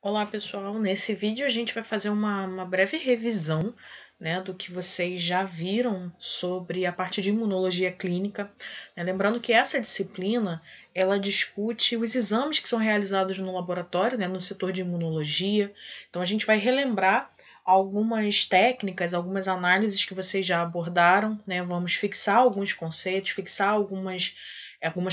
Olá pessoal, nesse vídeo a gente vai fazer uma breve revisão, né, do que vocês já viram sobre a parte de imunologia clínica, né? Lembrando que essa disciplina ela discute os exames que são realizados no laboratório, né, no setor de imunologia. Então a gente vai relembrar algumas técnicas, algumas análises que vocês já abordaram, né? Vamos fixar alguns conceitos, fixar algumas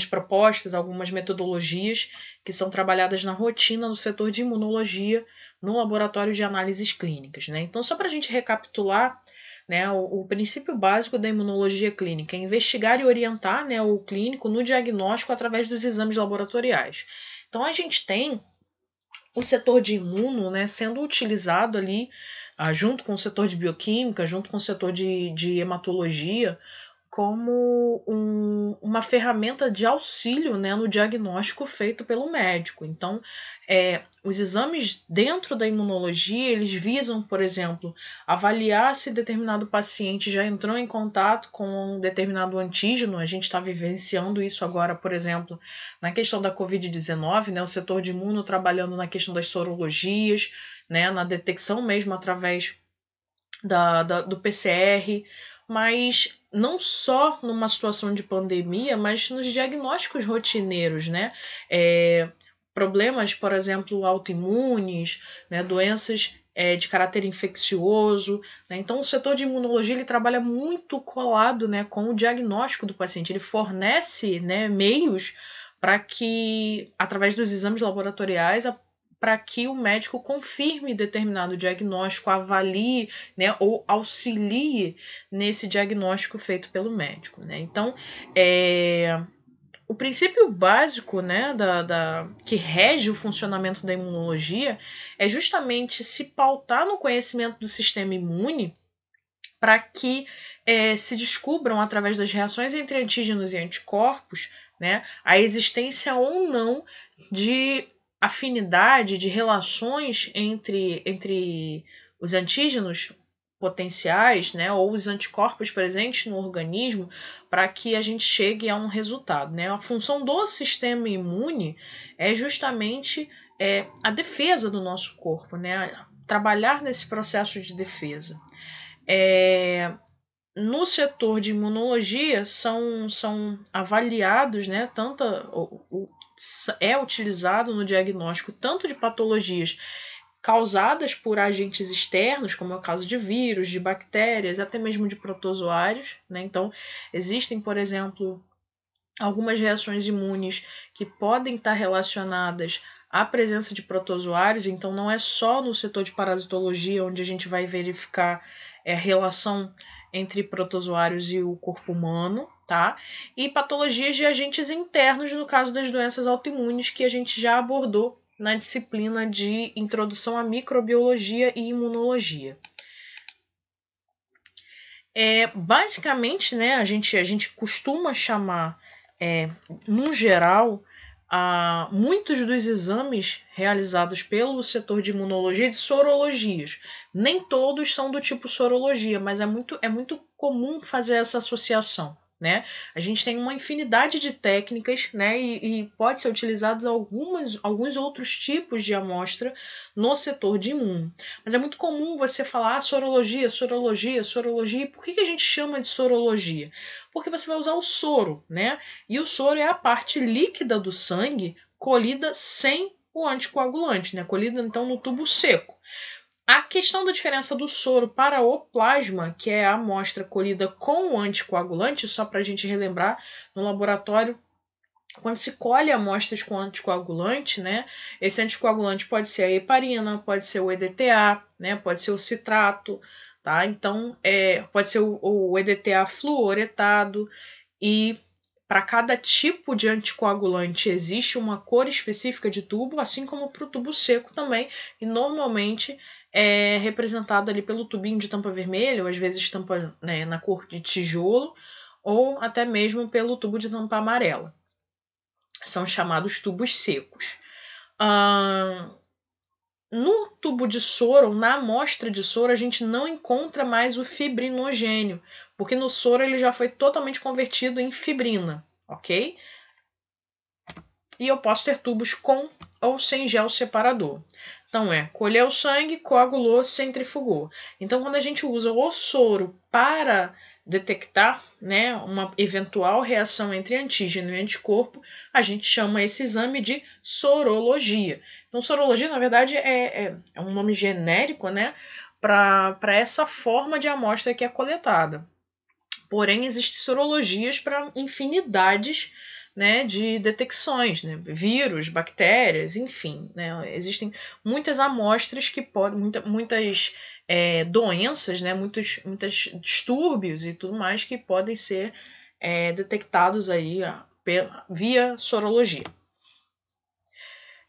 propostas, algumas metodologias que são trabalhadas na rotina no setor de imunologia no laboratório de análises clínicas, né? Então, só para a gente recapitular, né, o princípio básico da imunologia clínica é investigar e orientar, né, o clínico no diagnóstico através dos exames laboratoriais. Então, a gente tem o setor de imuno, né, sendo utilizado ali, junto com o setor de bioquímica, junto com o setor de hematologia, como uma ferramenta de auxílio, né, no diagnóstico feito pelo médico. Então, os exames dentro da imunologia, eles visam, por exemplo, avaliar se determinado paciente já entrou em contato com um determinado antígeno. A gente está vivenciando isso agora, por exemplo, na questão da Covid-19, né, o setor de imuno trabalhando na questão das sorologias, né, na detecção mesmo através do PCR, mas não só numa situação de pandemia, mas nos diagnósticos rotineiros, né? Problemas, por exemplo, autoimunes, né? Doenças de caráter infeccioso, né? Então, o setor de imunologia ele trabalha muito colado, né, com o diagnóstico do paciente. Ele fornece, né, meios para que, através dos exames laboratoriais, para que o médico confirme determinado diagnóstico, avalie, né, ou auxilie nesse diagnóstico feito pelo médico, né? Então, o princípio básico, né, que rege o funcionamento da imunologia é justamente se pautar no conhecimento do sistema imune para que se descubram, através das reações entre antígenos e anticorpos, né, a existência ou não de afinidade, de relações entre os antígenos potenciais, né, ou os anticorpos presentes no organismo, para que a gente chegue a um resultado, né? A função do sistema imune é justamente a defesa do nosso corpo, né? Trabalhar nesse processo de defesa. No setor de imunologia são avaliados, né, é utilizado no diagnóstico tanto de patologias causadas por agentes externos, como é o caso de vírus, de bactérias, até mesmo de protozoários, né? Então, existem, por exemplo, algumas reações imunes que podem estar relacionadas à presença de protozoários, então não é só no setor de parasitologia onde a gente vai verificar a relação entre protozoários e o corpo humano, tá? E patologias de agentes internos, no caso das doenças autoimunes, que a gente já abordou na disciplina de Introdução à Microbiologia e Imunologia. Basicamente, né, a gente costuma chamar, no geral, muitos dos exames realizados pelo setor de imunologia de sorologias. Nem todos são do tipo sorologia, mas é muito comum fazer essa associação. Né? A gente tem uma infinidade de técnicas, né, e pode ser utilizados alguns outros tipos de amostra no setor de imuno. Mas é muito comum você falar sorologia, sorologia, sorologia. E por que a gente chama de sorologia? Porque você vai usar o soro, né? E o soro é a parte líquida do sangue colhida sem o anticoagulante, né? Colhida então no tubo seco. A questão da diferença do soro para o plasma, que é a amostra colhida com o anticoagulante, só para a gente relembrar, no laboratório, quando se colhe amostras com anticoagulante, né, esse anticoagulante pode ser a heparina, pode ser o EDTA, né, pode ser o citrato, tá? Então, pode ser o EDTA fluoretado, e para cada tipo de anticoagulante existe uma cor específica de tubo, assim como para o tubo seco também, e normalmente é representado ali pelo tubinho de tampa vermelha, ou às vezes tampa, né, na cor de tijolo, ou até mesmo pelo tubo de tampa amarela. São chamados tubos secos. No tubo de soro, na amostra de soro, a gente não encontra mais o fibrinogênio, porque no soro ele já foi totalmente convertido em fibrina, ok? E eu posso ter tubos com ou sem gel separador. Então colheu o sangue, coagulou, centrifugou. Então quando a gente usa o soro para detectar, né, uma eventual reação entre antígeno e anticorpo, a gente chama esse exame de sorologia. Então sorologia, na verdade, é um nome genérico, né, para essa forma de amostra que é coletada. Porém, existem sorologias para infinidades, né, de detecções, né, vírus, bactérias, enfim, né, existem muitas amostras que podem, muitas doenças, né, muitos distúrbios e tudo mais que podem ser detectados aí via sorologia.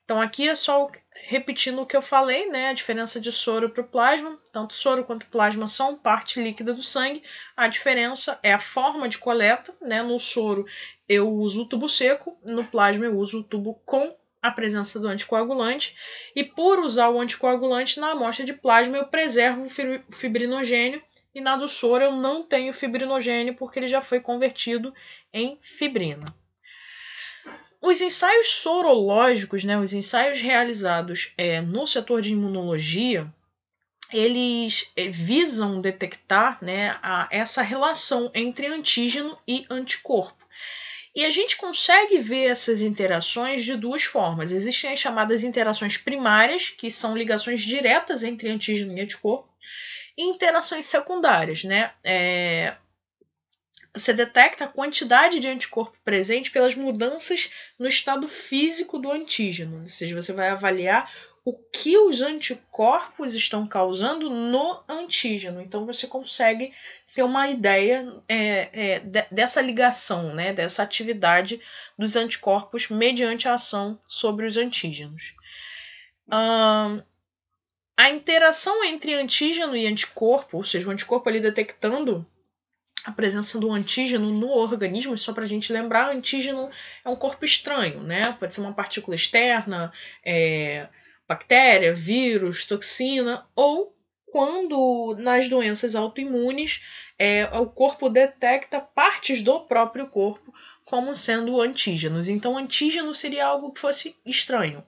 Então aqui é só repetindo o que eu falei, né? A diferença de soro para o plasma. Tanto soro quanto plasma são parte líquida do sangue. A diferença é a forma de coleta, né? No soro eu uso o tubo seco, no plasma eu uso o tubo com a presença do anticoagulante. E por usar o anticoagulante na amostra de plasma eu preservo o fibrinogênio. E na do soro eu não tenho fibrinogênio porque ele já foi convertido em fibrina. Os ensaios sorológicos, né, os ensaios realizados no setor de imunologia, eles visam detectar, né, essa relação entre antígeno e anticorpo. E a gente consegue ver essas interações de duas formas. Existem as chamadas interações primárias, que são ligações diretas entre antígeno e anticorpo, e interações secundárias, né? Você detecta a quantidade de anticorpo presente pelas mudanças no estado físico do antígeno. Ou seja, você vai avaliar o que os anticorpos estão causando no antígeno. Então você consegue ter uma ideia dessa ligação, né, dessa atividade dos anticorpos mediante a ação sobre os antígenos. A interação entre antígeno e anticorpo, ou seja, o anticorpo ali detectando a presença do antígeno no organismo, só para a gente lembrar, antígeno é um corpo estranho, né? Pode ser uma partícula externa, bactéria, vírus, toxina, ou quando nas doenças autoimunes o corpo detecta partes do próprio corpo como sendo antígenos. Então, antígeno seria algo que fosse estranho.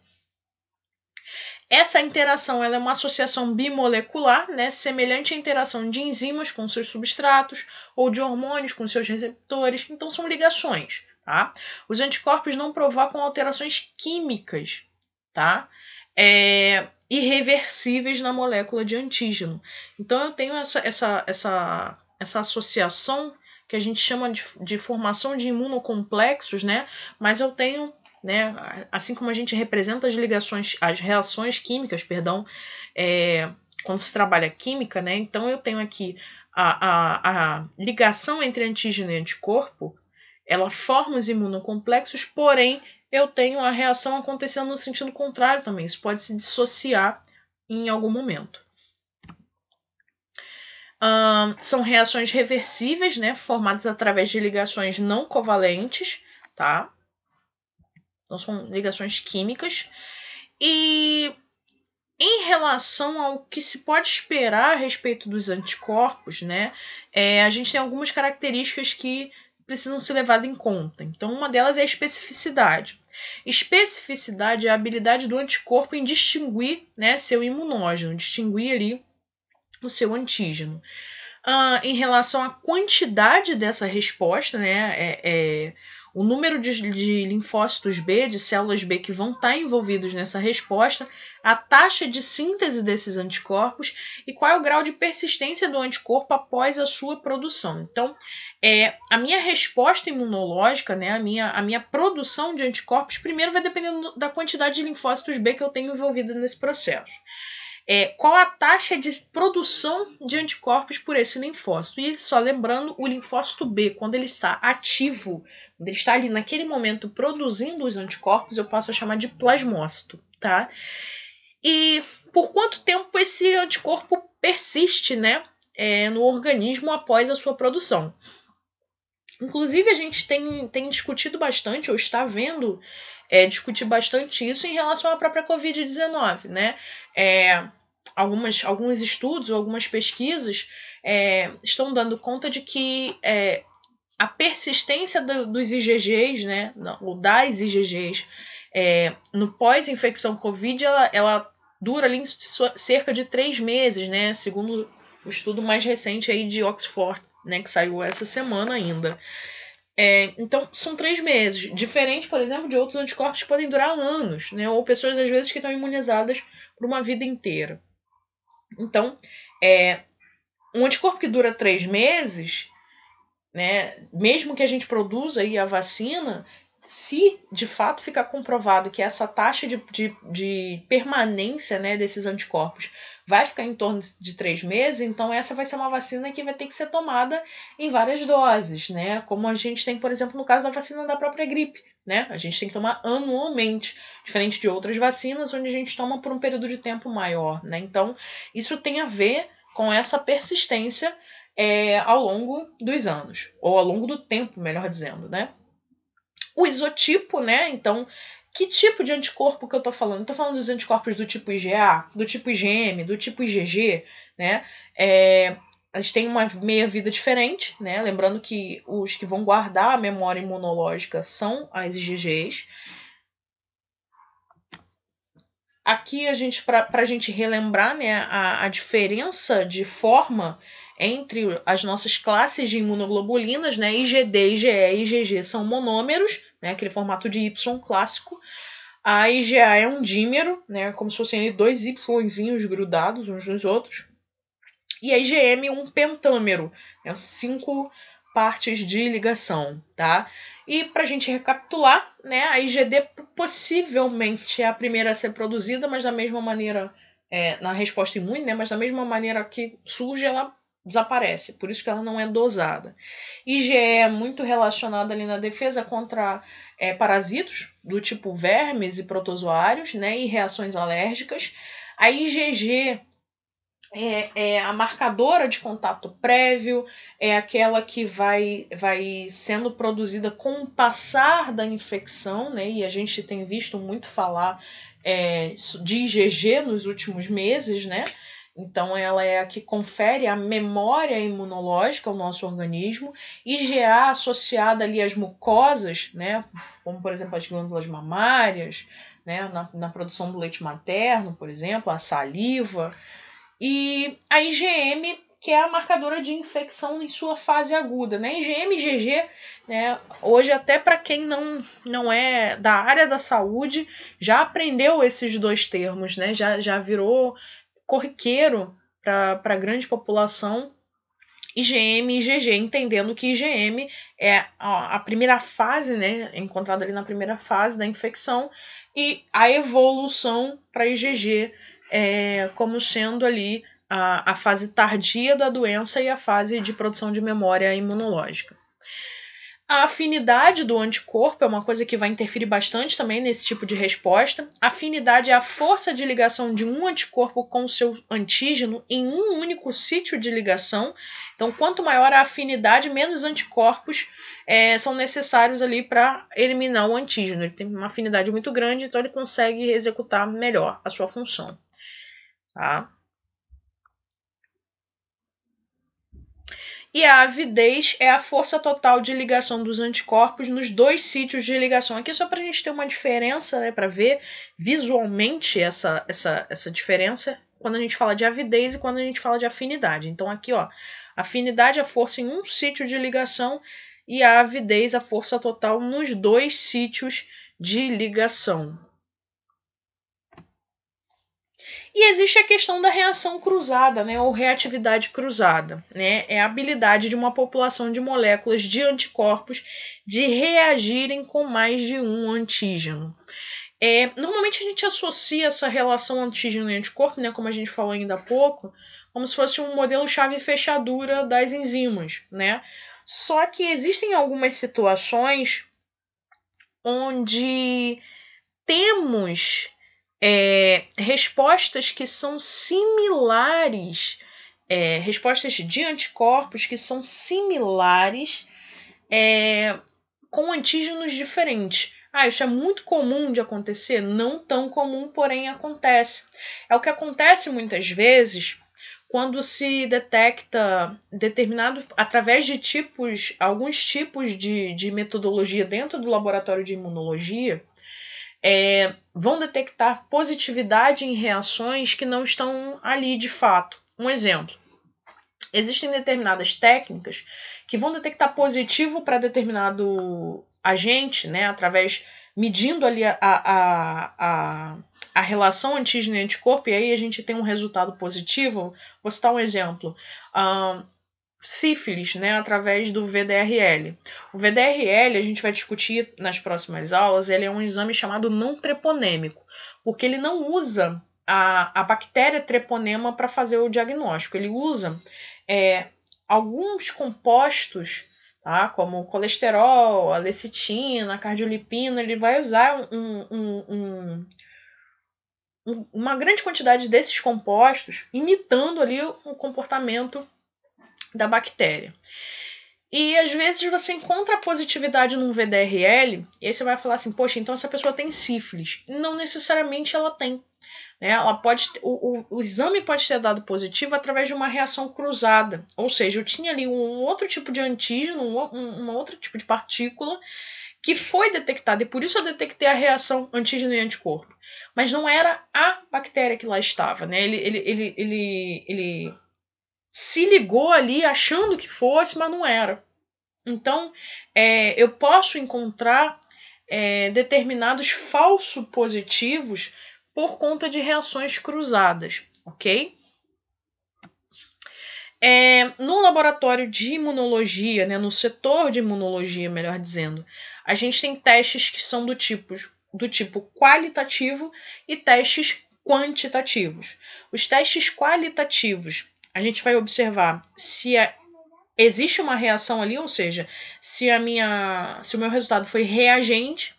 Essa interação ela é uma associação bimolecular, né, semelhante à interação de enzimas com seus substratos ou de hormônios com seus receptores. Então, são ligações. Tá? Os anticorpos não provocam alterações químicas, tá? Irreversíveis na molécula de antígeno. Então, eu tenho essa associação que a gente chama de formação de imunocomplexos, né? Mas eu tenho, né, assim como a gente representa as reações químicas, quando se trabalha química, né, então eu tenho aqui a ligação entre antígeno e anticorpo, ela forma os imunocomplexos, porém eu tenho a reação acontecendo no sentido contrário também, isso pode se dissociar em algum momento. São reações reversíveis, né, formadas através de ligações não covalentes, tá? Então, são ligações químicas. E em relação ao que se pode esperar a respeito dos anticorpos, né, a gente tem algumas características que precisam ser levadas em conta. Então, uma delas é a especificidade. Especificidade é a habilidade do anticorpo em distinguir, né, seu imunógeno, distinguir ali o seu antígeno. Em relação à quantidade dessa resposta, né, o número de linfócitos B, de células B que vão estar envolvidos nessa resposta, a taxa de síntese desses anticorpos e qual é o grau de persistência do anticorpo após a sua produção. Então, a minha resposta imunológica, né, a minha produção de anticorpos, primeiro vai depender da quantidade de linfócitos B que eu tenho envolvido nesse processo. Qual a taxa de produção de anticorpos por esse linfócito. E só lembrando, o linfócito B, quando ele está ativo, quando ele está ali naquele momento produzindo os anticorpos, eu posso chamar de plasmócito, tá? E por quanto tempo esse anticorpo persiste, né, no organismo após a sua produção. Inclusive, a gente tem discutido bastante, ou está vendo discutir bastante isso em relação à própria Covid-19, né? Alguns estudos, algumas pesquisas estão dando conta de que a persistência dos IgGs, né, ou das IgGs, no pós-infecção Covid, ela dura ali cerca de 3 meses, né? Segundo o estudo mais recente aí de Oxford, né? Que saiu essa semana ainda. Então, são 3 meses. Diferente, por exemplo, de outros anticorpos que podem durar anos, né? Ou pessoas, às vezes, que estão imunizadas por uma vida inteira. Então, um anticorpo que dura 3 meses, né? Mesmo que a gente produza aí a vacina, se de fato ficar comprovado que essa taxa de permanência, né, desses anticorpos vai ficar em torno de 3 meses, então essa vai ser uma vacina que vai ter que ser tomada em várias doses, né? Como a gente tem, por exemplo, no caso da vacina da própria gripe, né? A gente tem que tomar anualmente, diferente de outras vacinas onde a gente toma por um período de tempo maior, né? Então, isso tem a ver com essa persistência ao longo dos anos, ou ao longo do tempo, melhor dizendo, né? O isotipo, né? Então, que tipo de anticorpo que eu tô falando? Eu tô falando dos anticorpos do tipo IgA, do tipo IgM, do tipo IgG, né? Eles têm uma meia-vida diferente, né? Lembrando que os que vão guardar a memória imunológica são as IgGs. Aqui para a gente relembrar, né, a diferença de forma entre as nossas classes de imunoglobulinas, né, IgD, IgE e IgG são monômeros, né, aquele formato de Y clássico. A IgA é um dímero, né, como se fossem dois Yzinhos grudados uns nos outros. E a IgM um pentâmero, né, 5 partes de ligação, tá? E para a gente recapitular, né, a IgD possivelmente é a primeira a ser produzida, mas da mesma maneira, na resposta imune, né, mas da mesma maneira que surge, ela desaparece, por isso que ela não é dosada. IgE é muito relacionada ali na defesa contra parasitos do tipo vermes e protozoários, né, e reações alérgicas. A IgG é a marcadora de contato prévio, é aquela que vai sendo produzida com o passar da infecção, né? E a gente tem visto muito falar de IgG nos últimos meses, né? Então ela é a que confere a memória imunológica ao nosso organismo. IgA associada ali às mucosas, né? Como por exemplo as glândulas mamárias, né? Na produção do leite materno, por exemplo, a saliva. E a IgM, que é a marcadora de infecção em sua fase aguda, né? IgM e IgG, né? Hoje até para quem não é da área da saúde, já aprendeu esses dois termos, né? Já virou corriqueiro para a grande população. IgM e IgG, entendendo que IgM é a primeira fase, né? Encontrada ali na primeira fase da infecção, e a evolução para IgG como sendo ali a fase tardia da doença e a fase de produção de memória imunológica. A afinidade do anticorpo é uma coisa que vai interferir bastante também nesse tipo de resposta. A afinidade é a força de ligação de um anticorpo com o seu antígeno em um único sítio de ligação. Então, quanto maior a afinidade, menos anticorpos são necessários ali para eliminar o antígeno. Ele tem uma afinidade muito grande, então ele consegue executar melhor a sua função. Tá? E a avidez é a força total de ligação dos anticorpos nos dois sítios de ligação. Aqui só para a gente ter uma diferença, né, para ver visualmente essa diferença quando a gente fala de avidez e quando a gente fala de afinidade. Então aqui, ó, afinidade é a força em um sítio de ligação e a avidez a força total nos dois sítios de ligação. E existe a questão da reação cruzada, né, ou reatividade cruzada, né? É a habilidade de uma população de moléculas de anticorpos de reagirem com mais de um antígeno. Normalmente a gente associa essa relação antígeno e anticorpo, né, como a gente falou ainda há pouco, como se fosse um modelo chave-fechadura das enzimas, né? Só que existem algumas situações onde temos respostas que são similares, respostas de anticorpos que são similares com antígenos diferentes. Isso é muito comum de acontecer? Não tão comum, porém acontece. É o que acontece muitas vezes quando se detecta determinado, através de alguns tipos de metodologia dentro do laboratório de imunologia, vão detectar positividade em reações que não estão ali de fato. Um exemplo. Existem determinadas técnicas que vão detectar positivo para determinado agente, né, medindo ali a relação antígeno e anticorpo, e aí a gente tem um resultado positivo. Vou citar um exemplo. Sífilis, né, através do VDRL. O VDRL, a gente vai discutir nas próximas aulas, ele é um exame chamado não treponêmico, porque ele não usa a bactéria treponema para fazer o diagnóstico. Ele usa alguns compostos, tá, como colesterol, a lecitina, a cardiolipina. Ele vai usar uma grande quantidade desses compostos, imitando ali o comportamento da bactéria. E às vezes você encontra a positividade num VDRL, e aí você vai falar assim, poxa, então essa pessoa tem sífilis. Não necessariamente ela tem. Né? Ela pode, o exame pode ter dado positivo através de uma reação cruzada. Ou seja, eu tinha ali um outro tipo de antígeno, um outro tipo de partícula que foi detectada, e por isso eu detectei a reação antígeno e anticorpo. Mas não era a bactéria que lá estava. Né? Ele se ligou ali achando que fosse, mas não era. Então, eu posso encontrar determinados falsos positivos por conta de reações cruzadas, ok? No laboratório de imunologia, né, no setor de imunologia, melhor dizendo, a gente tem testes que são do tipo qualitativo e testes quantitativos. Os testes qualitativos, a gente vai observar se existe uma reação ali, ou seja, se o meu resultado foi reagente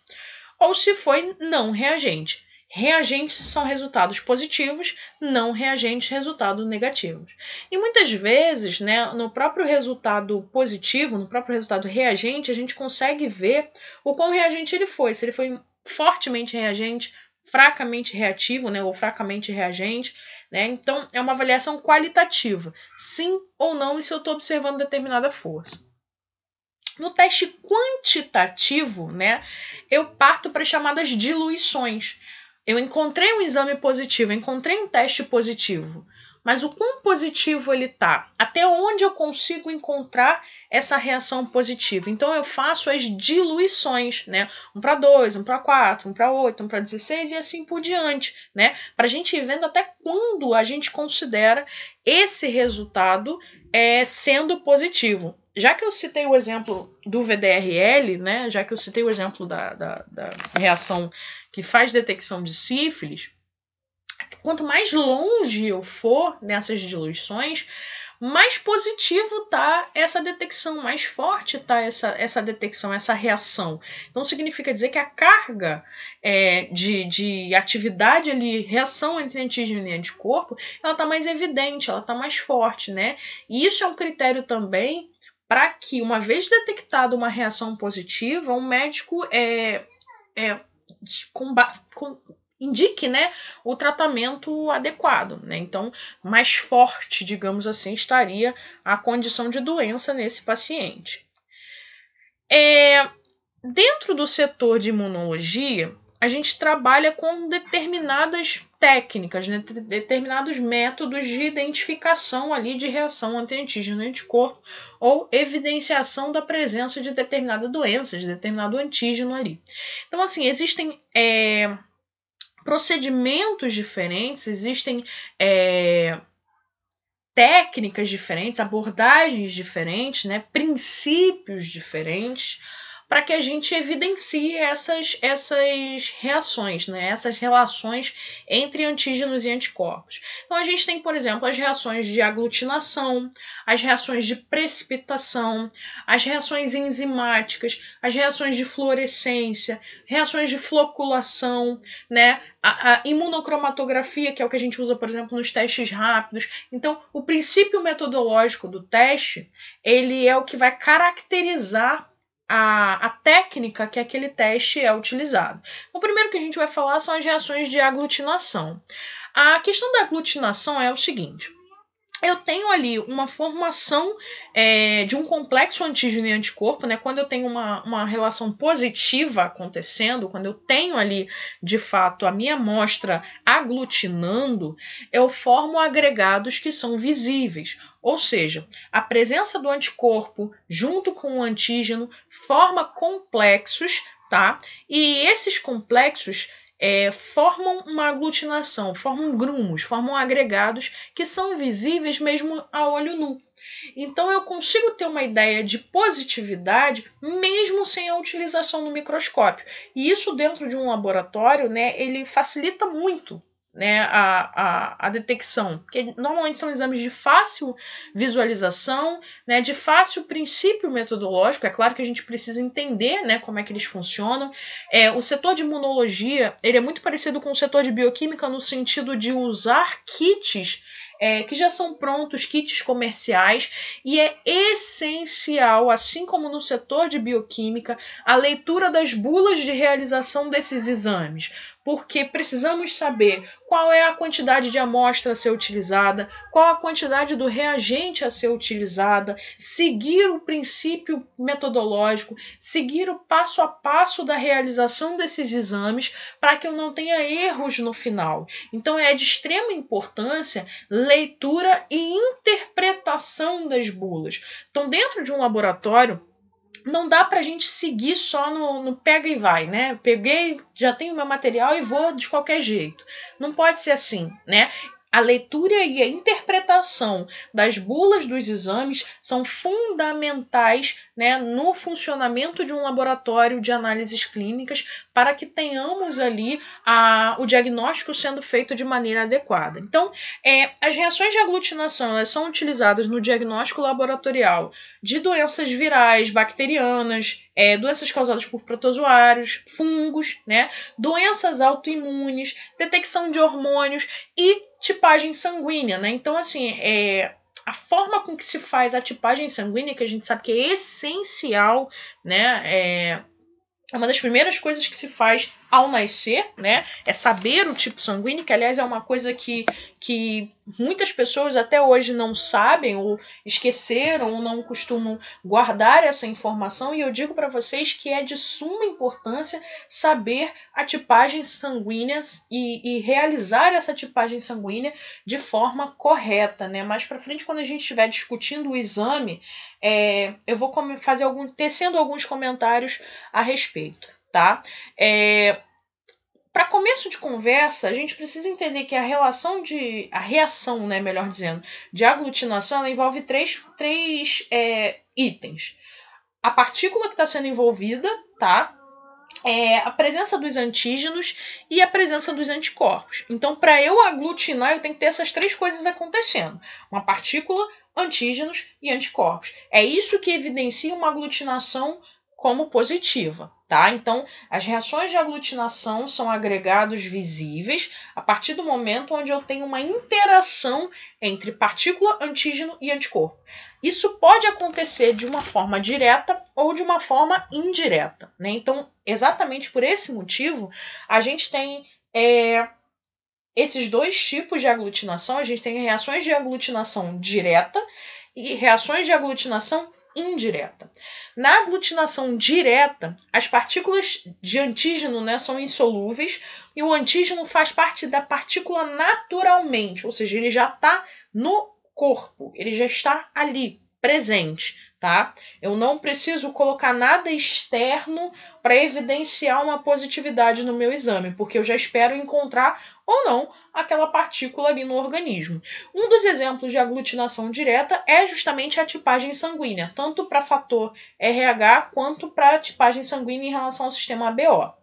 ou se foi não reagente. Reagentes são resultados positivos, não reagentes, resultados negativos. E muitas vezes, né, no próprio resultado positivo, no próprio resultado reagente, a gente consegue ver o quão reagente ele foi. Se ele foi fortemente reagente, fracamente reativo, né, ou fracamente reagente. Né? Então, é uma avaliação qualitativa. Sim ou não, e se eu estou observando determinada força. No teste quantitativo, né, eu parto para as chamadas diluições. Eu encontrei um exame positivo, encontrei um teste positivo, mas o quão positivo ele está? Até onde eu consigo encontrar essa reação positiva? Então eu faço as diluições, né? 1 para 2, 1 para 4, 1 para 8, 1 para 16 e assim por diante, né? Para a gente ir vendo até quando a gente considera esse resultado sendo positivo. Já que eu citei o exemplo do VDRL, né, já que eu citei o exemplo da reação que faz detecção de sífilis, quanto mais longe eu for nessas diluições, mais positivo tá essa detecção, mais forte tá essa detecção, essa reação. Então significa dizer que a carga de atividade ali, reação entre antígeno e anticorpo, ela tá mais evidente, ela tá mais forte, né? E isso é um critério também para que, uma vez detectada uma reação positiva, o médico indique, né, o tratamento adequado. Né? Então, mais forte, digamos assim, estaria a condição de doença nesse paciente. Dentro do setor de imunologia, a gente trabalha com determinadas técnicas, né, determinados métodos de identificação ali de reação anti-antígeno e anticorpo ou evidenciação da presença de determinada doença, de determinado antígeno ali. Então, assim, existem procedimentos diferentes, existem técnicas diferentes, abordagens diferentes, né, princípios diferentes, para que a gente evidencie essas reações, né, essas relações entre antígenos e anticorpos. Então a gente tem, por exemplo, as reações de aglutinação, as reações de precipitação, as reações enzimáticas, as reações de fluorescência, reações de floculação, né, a imunocromatografia, que é o que a gente usa, por exemplo, nos testes rápidos. Então, o princípio metodológico do teste, ele é o que vai caracterizar a técnica que aquele teste é utilizado. O primeiro que a gente vai falar são as reações de aglutinação. A questão da aglutinação é o seguinte: eu tenho ali uma formação de um complexo antígeno e anticorpo, né? Quando eu tenho uma relação positiva acontecendo, quando eu tenho ali, de fato, a minha amostra aglutinando, eu formo agregados que são visíveis. Ou seja, a presença do anticorpo junto com o antígeno forma complexos, tá? E esses complexos formam uma aglutinação, formam grumos, formam agregados que são visíveis mesmo a olho nu. Então eu consigo ter uma ideia de positividade mesmo sem a utilização do microscópio. E isso dentro de um laboratório, né, ele facilita muito, né, a detecção, porque normalmente são exames de fácil visualização, né, de fácil princípio metodológico. É claro que a gente precisa entender, né, como é que eles funcionam. O setor de imunologia ele é muito parecido com o setor de bioquímica no sentido de usar kits que já são prontos, kits comerciais, e é essencial, assim como no setor de bioquímica, a leitura das bulas de realização desses exames, porque precisamos saber qual é a quantidade de amostra a ser utilizada, qual a quantidade do reagente a ser utilizada, seguir o princípio metodológico, seguir o passo a passo da realização desses exames para que eu não tenha erros no final. Então é de extrema importância leitura e interpretação das bulas. Então, dentro de um laboratório, não dá para a gente seguir só no pega e vai, né? Peguei, já tenho meu material e vou de qualquer jeito. Não pode ser assim, né? A leitura e a interpretação das bulas dos exames são fundamentais, né, no funcionamento de um laboratório de análises clínicas para que tenhamos ali o diagnóstico sendo feito de maneira adequada. Então, as reações de aglutinação elas são utilizadas no diagnóstico laboratorial de doenças virais, bacterianas, doenças causadas por protozoários, fungos, né, doenças autoimunes, detecção de hormônios e tipagem sanguínea, né? Então, assim, a forma com que se faz a tipagem sanguínea, que a gente sabe que é essencial, né? É uma das primeiras coisas que se faz ao nascer, né? É saber o tipo sanguíneo, que aliás é uma coisa que muitas pessoas até hoje não sabem ou esqueceram ou não costumam guardar essa informação, e eu digo para vocês que é de suma importância saber a tipagem sanguínea e realizar essa tipagem sanguínea de forma correta, né? Mais para frente, quando a gente estiver discutindo o exame, eu vou tecendo alguns comentários a respeito, tá? Para começo de conversa, a gente precisa entender que a reação, né, melhor dizendo, de aglutinação, ela envolve três itens. A partícula que está sendo envolvida, tá? A presença dos antígenos e a presença dos anticorpos. Então, para eu aglutinar, eu tenho que ter essas três coisas acontecendo. Uma partícula, antígenos e anticorpos. É isso que evidencia uma aglutinação como positiva, tá? Então, as reações de aglutinação são agregados visíveis a partir do momento onde eu tenho uma interação entre partícula, antígeno e anticorpo. Isso pode acontecer de uma forma direta ou de uma forma indireta, né? Então, exatamente por esse motivo, a gente tem esses dois tipos de aglutinação. A gente tem reações de aglutinação direta e reações de aglutinação indireta. Na aglutinação direta, as partículas de antígeno, né, são insolúveis e o antígeno faz parte da partícula naturalmente, ou seja, ele já está no corpo, ele já está ali, presente, tá? Eu não preciso colocar nada externo para evidenciar uma positividade no meu exame, porque eu já espero encontrar ou não aquela partícula ali no organismo. Um dos exemplos de aglutinação direta é justamente a tipagem sanguínea, tanto para fator RH quanto para tipagem sanguínea em relação ao sistema ABO.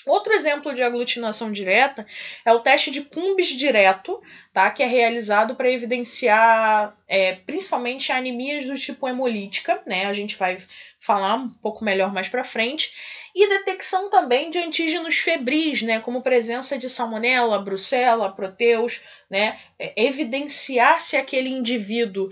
Outro exemplo de aglutinação direta é o teste de Cumbis direto, tá? Que é realizado para evidenciar principalmente anemias do tipo hemolítica, né? A gente vai falar um pouco melhor mais para frente. E detecção também de antígenos febris, né? Como presença de salmonela, brucela, proteus, né? Evidenciar se aquele indivíduo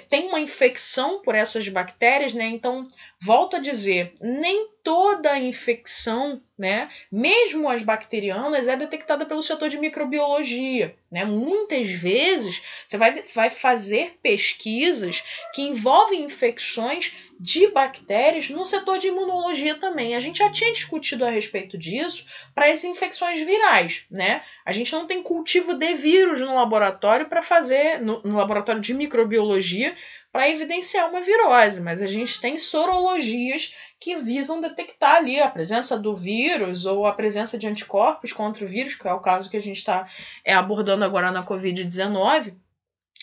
tem uma infecção por essas bactérias, né? Então, volto a dizer, nem toda infecção, né, mesmo as bacterianas, é detectada pelo setor de microbiologia, né? Muitas vezes você vai fazer pesquisas que envolvem infecções de bactérias no setor de imunologia também. A gente já tinha discutido a respeito disso para as infecções virais, né? A gente não tem cultivo de vírus no laboratório para fazer, no laboratório de microbiologia, para evidenciar uma virose, mas a gente tem sorologias que visam detectar ali a presença do vírus ou a presença de anticorpos contra o vírus, que é o caso que a gente está abordando agora na Covid-19.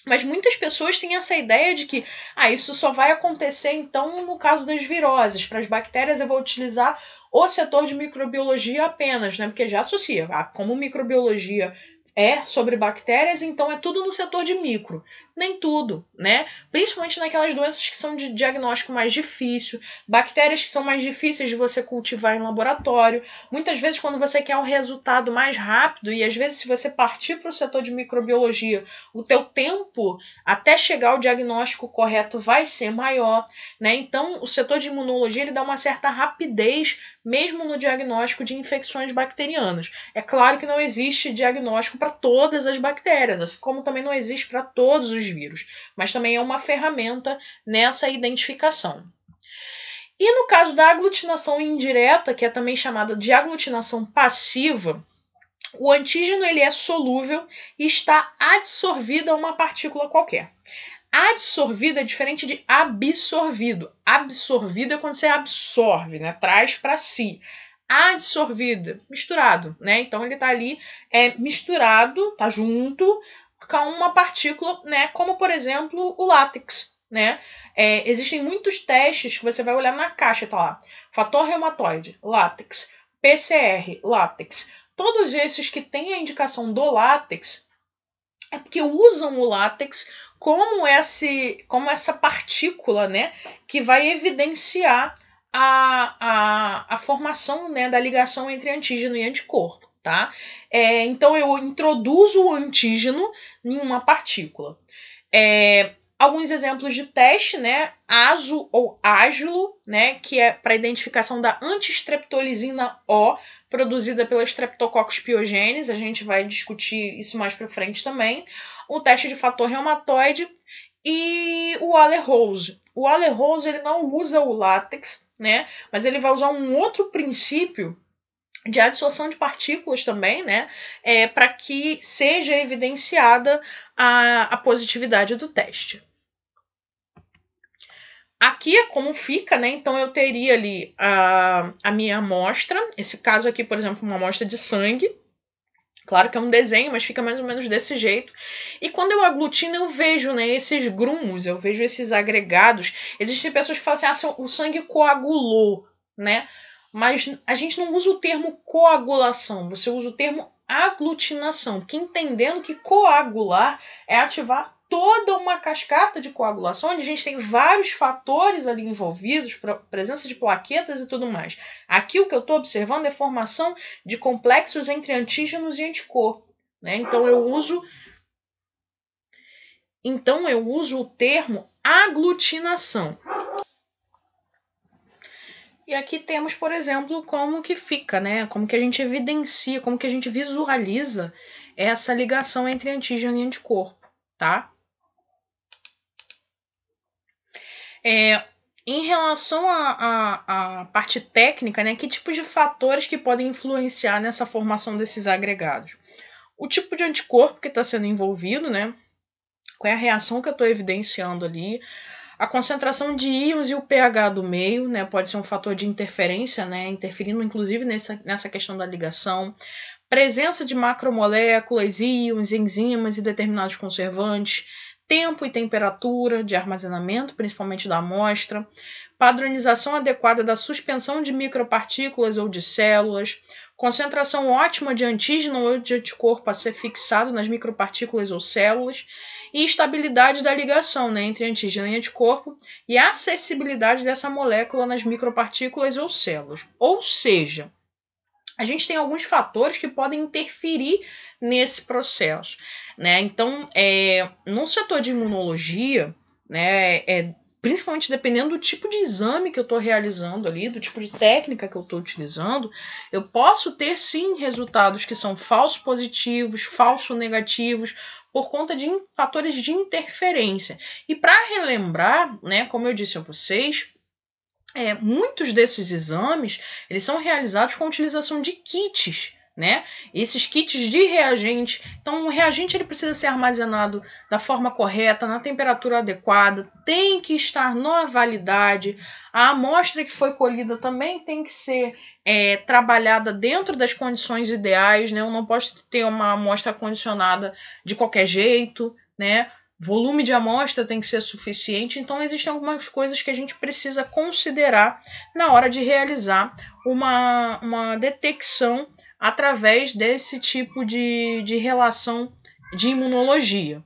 Mas muitas pessoas têm essa ideia de que isso só vai acontecer então no caso das viroses. Para as bactérias eu vou utilizar o setor de microbiologia apenas, né? Porque já associa, como microbiologia é sobre bactérias, então é tudo no setor de micro. Nem tudo, né? Principalmente naquelas doenças que são de diagnóstico mais difícil, bactérias que são mais difíceis de você cultivar em laboratório. Muitas vezes quando você quer um resultado mais rápido, e às vezes se você partir para o setor de microbiologia, o teu tempo até chegar ao diagnóstico correto vai ser maior, né? Então o setor de imunologia ele dá uma certa rapidez mesmo no diagnóstico de infecções bacterianas. É claro que não existe diagnóstico para todas as bactérias, assim como também não existe para todos os vírus, mas também é uma ferramenta nessa identificação. E no caso da aglutinação indireta, que é também chamada de aglutinação passiva, o antígeno ele é solúvel e está adsorvido a uma partícula qualquer. Adsorvido é diferente de absorvido. Absorvido é quando você absorve, né? Traz para si. Adsorvido, misturado, né? Então ele está ali misturado, tá junto com uma partícula, né? Como por exemplo o látex, né? Existem muitos testes que você vai olhar na caixa, tá lá. Fator reumatoide, látex. PCR, látex. Todos esses que têm a indicação do látex é porque usam o látex como essa partícula, né, que vai evidenciar a formação, né, da ligação entre antígeno e anticorpo, tá? Então eu introduzo o antígeno em uma partícula. Alguns exemplos de teste, né? ASO ou ágilo, né? Que é para identificação da antistreptolizina O, produzida pela Streptococcus pyogenes. A gente vai discutir isso mais para frente também. O teste de fator reumatoide e o Aller-Rose. O Aller-Rose ele não usa o látex, né? Mas ele vai usar um outro princípio de adsorção de partículas também, né, para que seja evidenciada a positividade do teste. Aqui é como fica, né? Então eu teria ali a minha amostra, esse caso aqui, por exemplo, uma amostra de sangue. Claro que é um desenho, mas fica mais ou menos desse jeito. E quando eu aglutino, eu vejo, né, esses grumos, eu vejo esses agregados. Existem pessoas que falam assim, o sangue coagulou, né? Mas a gente não usa o termo coagulação, você usa o termo aglutinação, que entendendo que coagular é ativar toda uma cascata de coagulação, onde a gente tem vários fatores ali envolvidos, presença de plaquetas e tudo mais. Aqui o que eu estou observando é formação de complexos entre antígenos e anticorpo, né? Então eu uso o termo aglutinação. E aqui temos, por exemplo, como que fica, né? Como que a gente evidencia, como que a gente visualiza essa ligação entre antígeno e anticorpo, tá? Em relação à parte técnica, né, que tipos de fatores que podem influenciar nessa formação desses agregados? O tipo de anticorpo que está sendo envolvido, né? Qual é a reação que eu estou evidenciando ali? A concentração de íons e o pH do meio, né, pode ser um fator de interferência, né, interferindo inclusive nessa questão da ligação. Presença de macromoléculas, íons, enzimas e determinados conservantes. Tempo e temperatura de armazenamento, principalmente da amostra. Padronização adequada da suspensão de micropartículas ou de células. Concentração ótima de antígeno ou de anticorpo a ser fixado nas micropartículas ou células. E estabilidade da ligação, né, entre antígeno e anticorpo e a acessibilidade dessa molécula nas micropartículas ou células. Ou seja, a gente tem alguns fatores que podem interferir nesse processo, né? Então, no setor de imunologia, né, principalmente dependendo do tipo de exame que eu estou realizando ali, do tipo de técnica que eu estou utilizando, eu posso ter sim resultados que são falsos positivos, falsos negativos, por conta de fatores de interferência. E para relembrar, né, como eu disse a vocês, muitos desses exames eles são realizados com a utilização de kits, né? Esses kits de reagente. Então, o reagente ele precisa ser armazenado da forma correta, na temperatura adequada, tem que estar na validade. A amostra que foi colhida também tem que ser trabalhada dentro das condições ideais, né? Eu não posso ter uma amostra condicionada de qualquer jeito, né? Volume de amostra tem que ser suficiente, então existem algumas coisas que a gente precisa considerar na hora de realizar uma detecção através desse tipo de relação de imunologia.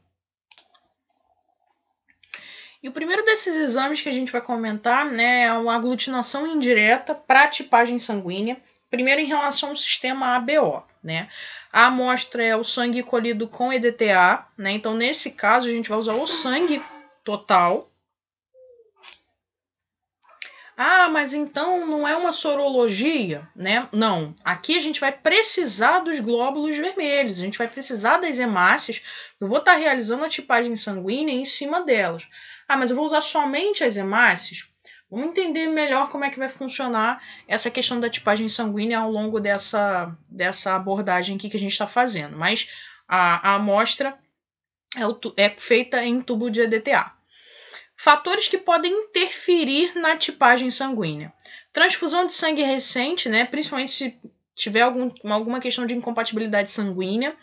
E o primeiro desses exames que a gente vai comentar, né, é uma aglutinação indireta para tipagem sanguínea, primeiro em relação ao sistema ABO, né? A amostra é o sangue colhido com EDTA, né? Então, nesse caso, a gente vai usar o sangue total. Ah, mas então não é uma sorologia, né? Não. Aqui a gente vai precisar dos glóbulos vermelhos, a gente vai precisar das hemácias. Eu vou estar realizando a tipagem sanguínea em cima delas. Ah, mas eu vou usar somente as hemácias? Vamos entender melhor como é que vai funcionar essa questão da tipagem sanguínea ao longo dessa abordagem aqui que a gente está fazendo. Mas a amostra é feita em tubo de EDTA. Fatores que podem interferir na tipagem sanguínea. Transfusão de sangue recente, né, principalmente se tiver alguma questão de incompatibilidade sanguínea.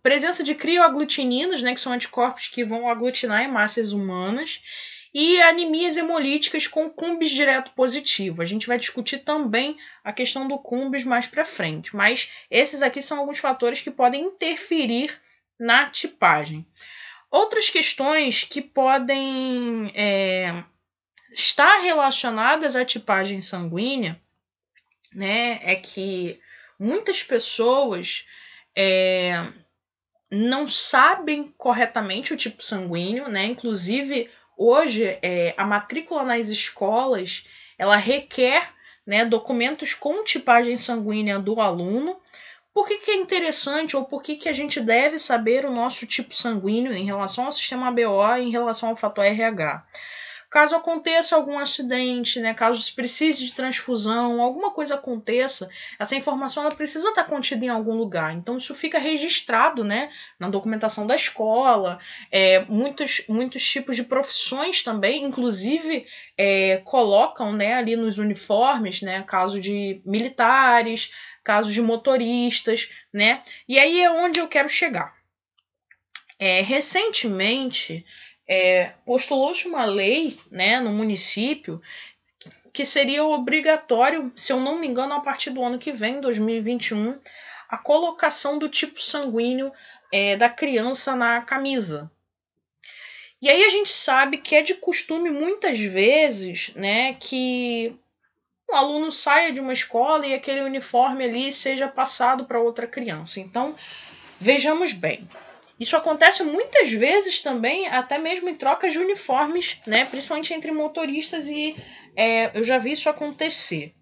Presença de crioaglutininos, né, que são anticorpos que vão aglutinar hemácias humanas. E anemias hemolíticas com cumbis direto positivo. A gente vai discutir também a questão do cumbis mais para frente. Mas esses aqui são alguns fatores que podem interferir na tipagem. Outras questões que podem estar relacionadas à tipagem sanguínea, né, é que muitas pessoas não sabem corretamente o tipo sanguíneo, né? Inclusive, hoje, a matrícula nas escolas, ela requer, né, documentos com tipagem sanguínea do aluno. Por que é interessante ou por que a gente deve saber o nosso tipo sanguíneo em relação ao sistema ABO e em relação ao fator RH? Caso aconteça algum acidente, né, caso se precise de transfusão, alguma coisa aconteça, essa informação ela precisa estar contida em algum lugar. Então isso fica registrado, né, na documentação da escola. Muitos tipos de profissões também, inclusive colocam, né, ali nos uniformes, né, caso de militares, casos de motoristas, né? E aí é onde eu quero chegar. Recentemente, postulou-se uma lei, né, no município que seria obrigatório, se eu não me engano, a partir do ano que vem, 2021, a colocação do tipo sanguíneo da criança na camisa. E aí a gente sabe que é de costume, muitas vezes, né, que um aluno saia de uma escola e aquele uniforme ali seja passado para outra criança. Então, vejamos bem. Isso acontece muitas vezes também, até mesmo em trocas de uniformes, né? Principalmente entre motoristas, e eu já vi isso acontecer.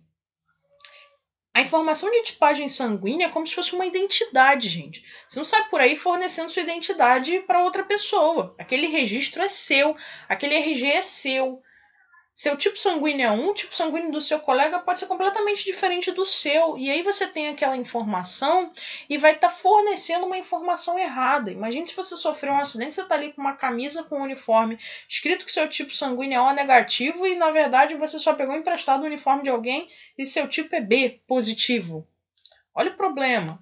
A informação de tipagem sanguínea é como se fosse uma identidade, gente. Você não sai por aí fornecendo sua identidade para outra pessoa. Aquele registro é seu, aquele RG é seu. Seu tipo sanguíneo é um, o tipo sanguíneo do seu colega pode ser completamente diferente do seu. E aí você tem aquela informação e vai estar fornecendo uma informação errada. Imagine se você sofreu um acidente, você está ali com uma camisa com um uniforme escrito que seu tipo sanguíneo é O negativo e na verdade você só pegou emprestado o uniforme de alguém e seu tipo é B positivo. Olha o problema,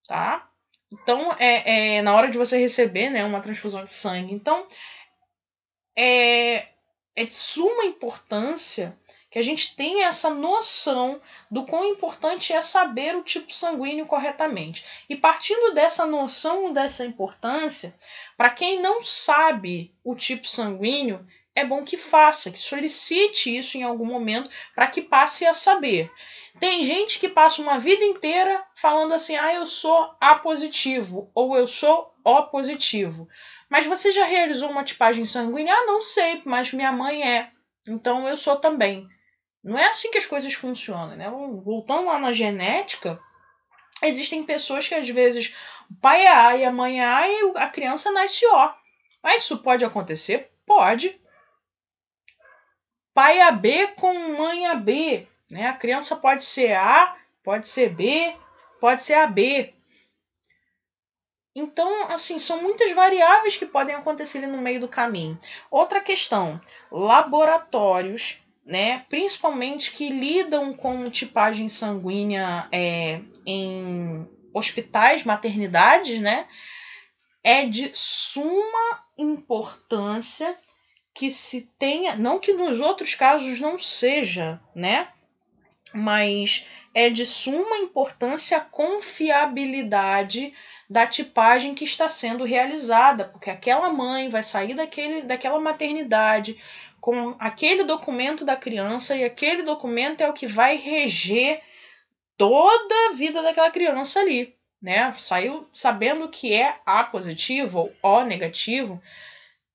tá? Então, na hora de você receber, né, uma transfusão de sangue. Então, é de suma importância que a gente tenha essa noção do quão importante é saber o tipo sanguíneo corretamente. E partindo dessa noção, dessa importância, para quem não sabe o tipo sanguíneo, é bom que faça, que solicite isso em algum momento para que passe a saber. Tem gente que passa uma vida inteira falando assim, eu sou A positivo ou eu sou O positivo. Mas você já realizou uma tipagem sanguínea? Não sei, mas minha mãe é. Então eu sou também. Não é assim que as coisas funcionam, né? Voltando lá na genética, existem pessoas que às vezes o pai é A e a mãe é A e a criança nasce O. Mas isso pode acontecer? Pode. Pai AB com mãe AB, né? A criança pode ser A, pode ser B, pode ser AB. Então, assim, são muitas variáveis que podem acontecer ali no meio do caminho. Outra questão, laboratórios, né, principalmente que lidam com tipagem sanguínea em hospitais, maternidades, né, é de suma importância que se tenha, não que nos outros casos não seja, né, mas é de suma importância a confiabilidade da tipagem que está sendo realizada, porque aquela mãe vai sair daquela maternidade com aquele documento da criança e aquele documento é o que vai reger toda a vida daquela criança ali, né? Saiu sabendo que é A positivo ou O negativo.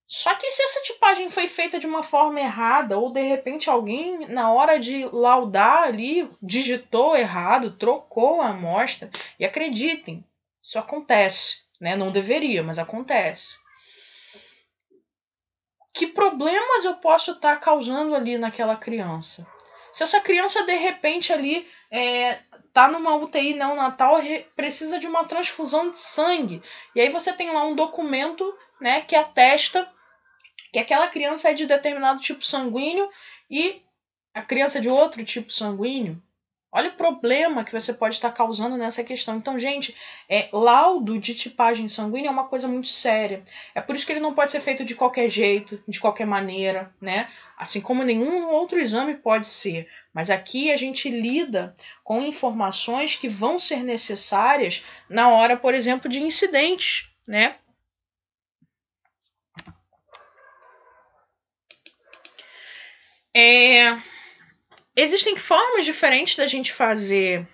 Só que se essa tipagem foi feita de uma forma errada, ou de repente alguém, na hora de laudar ali, digitou errado, trocou a amostra, e acreditem, isso acontece, né? Não deveria, mas acontece. Que problemas eu posso estar causando ali naquela criança? Se essa criança, de repente, ali tá numa UTI neonatal, precisa de uma transfusão de sangue, e aí você tem lá um documento, né, que atesta que aquela criança é de determinado tipo sanguíneo e a criança é de outro tipo sanguíneo. Olha o problema que você pode estar causando nessa questão. Então, gente, laudo de tipagem sanguínea é uma coisa muito séria. É por isso que ele não pode ser feito de qualquer jeito, de qualquer maneira, né? Assim como nenhum outro exame pode ser. Mas aqui a gente lida com informações que vão ser necessárias na hora, por exemplo, de incidentes, né? Existem formas diferentes da gente fazer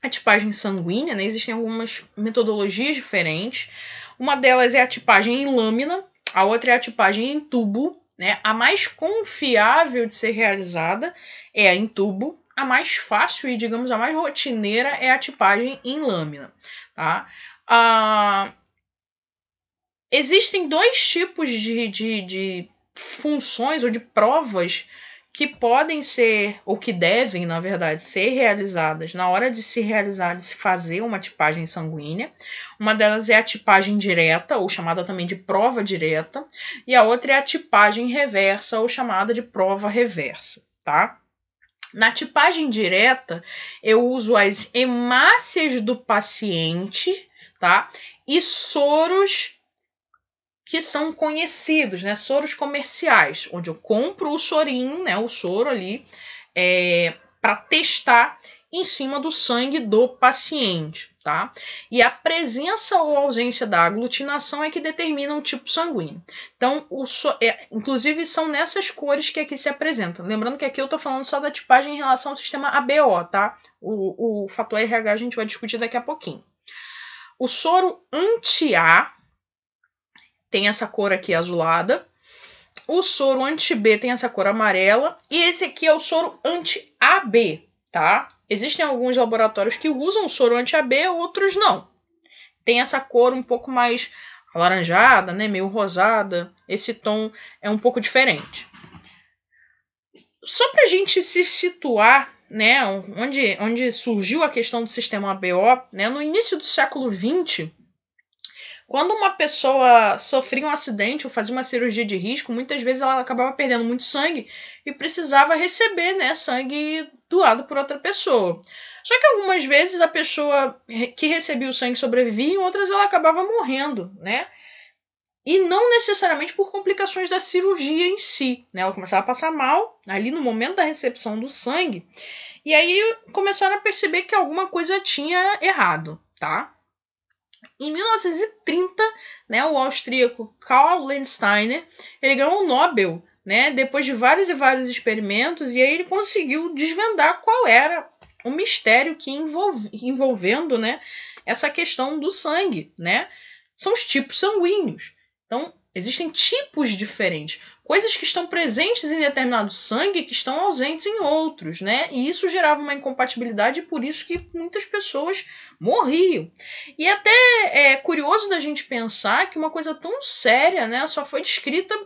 a tipagem sanguínea, né? Existem algumas metodologias diferentes. Uma delas é a tipagem em lâmina, a outra é a tipagem em tubo, né? A mais confiável de ser realizada é a em tubo. A mais fácil e, digamos, a mais rotineira é a tipagem em lâmina, tá? Existem dois tipos de funções ou de provas que podem ser, ou que devem, na verdade, ser realizadas na hora de se realizar, de se fazer uma tipagem sanguínea. Uma delas é a tipagem direta, ou chamada também de prova direta, e a outra é a tipagem reversa, ou chamada de prova reversa, tá? Na tipagem direta, eu uso as hemácias do paciente, tá? E soros que são conhecidos, né? Soros comerciais, onde eu compro o sorinho, né? O soro ali, para testar em cima do sangue do paciente, tá? E a presença ou ausência da aglutinação é que determina o tipo sanguíneo. Então, inclusive, são nessas cores que aqui se apresentam. Lembrando que aqui eu tô falando só da tipagem em relação ao sistema ABO, tá? O fator RH a gente vai discutir daqui a pouquinho. O soro anti-A tem essa cor aqui azulada. O soro anti-B tem essa cor amarela. E esse aqui é o soro anti-AB, tá? Existem alguns laboratórios que usam o soro anti-AB, outros não. Tem essa cor um pouco mais alaranjada, né? Meio rosada. Esse tom é um pouco diferente. Só pra gente se situar, né? Onde surgiu a questão do sistema ABO, né? No início do século XX, quando uma pessoa sofria um acidente ou fazia uma cirurgia de risco, muitas vezes ela acabava perdendo muito sangue e precisava receber, né, sangue doado por outra pessoa. Só que algumas vezes a pessoa que recebia o sangue sobrevivia, em outras ela acabava morrendo, né? E não necessariamente por complicações da cirurgia em si, né? Ela começava a passar mal ali no momento da recepção do sangue. E aí começaram a perceber que alguma coisa tinha errado, tá? Em 1930, né, o austríaco Karl Landsteiner, ele ganhou o Nobel né, depois de vários e vários experimentos, e aí ele conseguiu desvendar qual era o mistério que envolvendo, né, essa questão do sangue, né? São os tipos sanguíneos. Então, existem tipos diferentes, coisas que estão presentes em determinado sangue que estão ausentes em outros, né? E isso gerava uma incompatibilidade e por isso que muitas pessoas morriam. E até é curioso da gente pensar que uma coisa tão séria, né, só foi descrita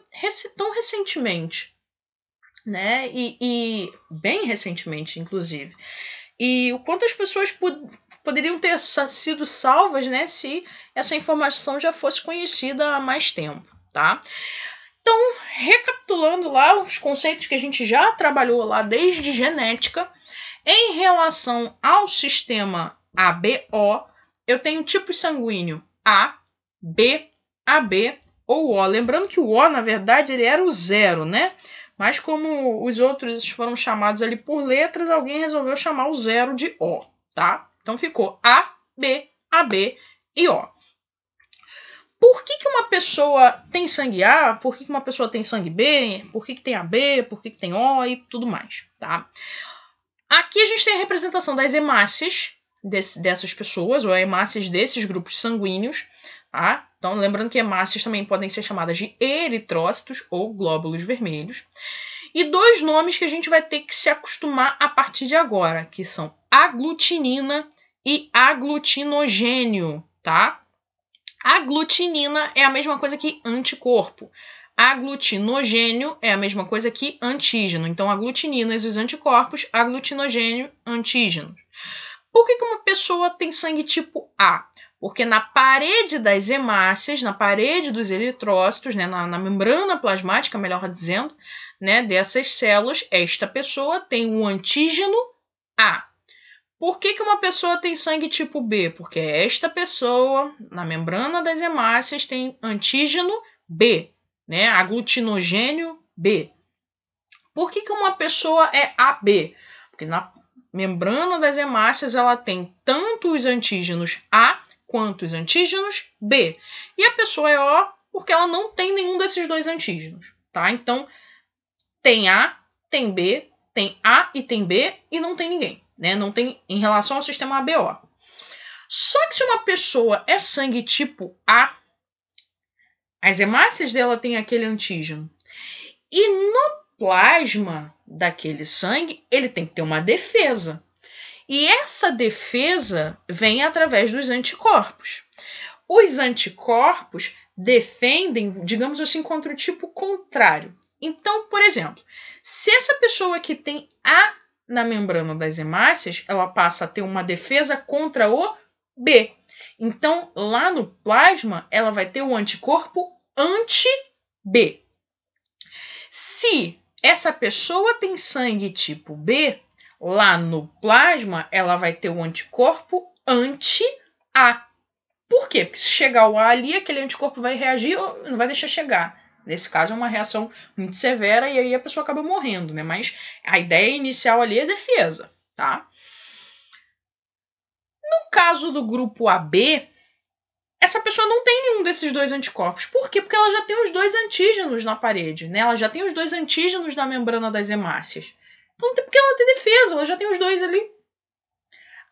tão recentemente, né? E bem recentemente, inclusive. E o quanto as pessoas poderiam ter sido salvas, né, se essa informação já fosse conhecida há mais tempo, tá? Então, recapitulando lá os conceitos que a gente já trabalhou lá desde genética, em relação ao sistema ABO, eu tenho tipo sanguíneo A, B, AB ou O. Lembrando que o O, na verdade, ele era o 0, né? Mas como os outros foram chamados ali por letras, alguém resolveu chamar o 0 de O, tá? Então ficou A, B, AB e O. Por que uma pessoa tem sangue A? Por que uma pessoa tem sangue B? Por que tem AB? Por que tem O e tudo mais, tá? Aqui a gente tem a representação das hemácias dessas pessoas, ou hemácias desses grupos sanguíneos, tá? Então, lembrando que hemácias também podem ser chamadas de eritrócitos ou glóbulos vermelhos. E dois nomes que a gente vai ter que se acostumar a partir de agora, que são aglutinina e aglutinogênio, tá? Aglutinina é a mesma coisa que anticorpo. Aglutinogênio é a mesma coisa que antígeno. Então, aglutininas, os anticorpos, aglutinogênio, antígenos. Por que uma pessoa tem sangue tipo A? Porque na parede das hemácias, na parede dos eritrócitos, né, na membrana plasmática, melhor dizendo, né, dessas células, esta pessoa tem um antígeno A. Por que uma pessoa tem sangue tipo B? Porque esta pessoa, na membrana das hemácias, tem antígeno B, né? Aglutinogênio B. Por que uma pessoa é AB? Porque na membrana das hemácias ela tem tanto os antígenos A quanto os antígenos B. E a pessoa é O porque ela não tem nenhum desses dois antígenos, tá? Então, tem A, tem B, tem A e tem B e não tem ninguém, né? Não tem em relação ao sistema ABO. Só que se uma pessoa é sangue tipo A, as hemácias dela têm aquele antígeno. E no plasma daquele sangue, ele tem que ter uma defesa. E essa defesa vem através dos anticorpos. Os anticorpos defendem, digamos assim, contra o tipo contrário. Então, por exemplo, se essa pessoa que tem A na membrana das hemácias, ela passa a ter uma defesa contra o B. Então, lá no plasma, ela vai ter um anticorpo anti-B. Se essa pessoa tem sangue tipo B, lá no plasma, ela vai ter um anticorpo anti-A. Por quê? Porque se chegar o A ali, aquele anticorpo vai reagir ou não vai deixar chegar. Nesse caso, é uma reação muito severa e aí a pessoa acaba morrendo, né? Mas a ideia inicial ali é defesa, tá? No caso do grupo AB, essa pessoa não tem nenhum desses dois anticorpos. Por quê? Porque ela já tem os dois antígenos na parede, né? Ela já tem os dois antígenos na membrana das hemácias. Então, porque ela tem defesa, ela já tem os dois ali.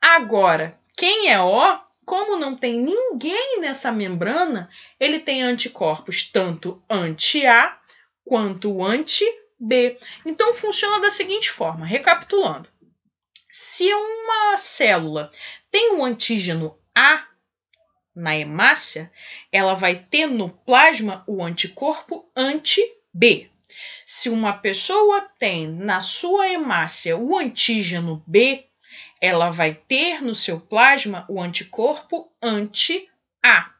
Agora, quem é O, como não tem ninguém nessa membrana, ele tem anticorpos tanto anti-A quanto anti-B. Então, funciona da seguinte forma, recapitulando. Se uma célula tem um antígeno A na hemácia, ela vai ter no plasma o anticorpo anti-B. Se uma pessoa tem na sua hemácia o antígeno B, ela vai ter no seu plasma o anticorpo anti-A.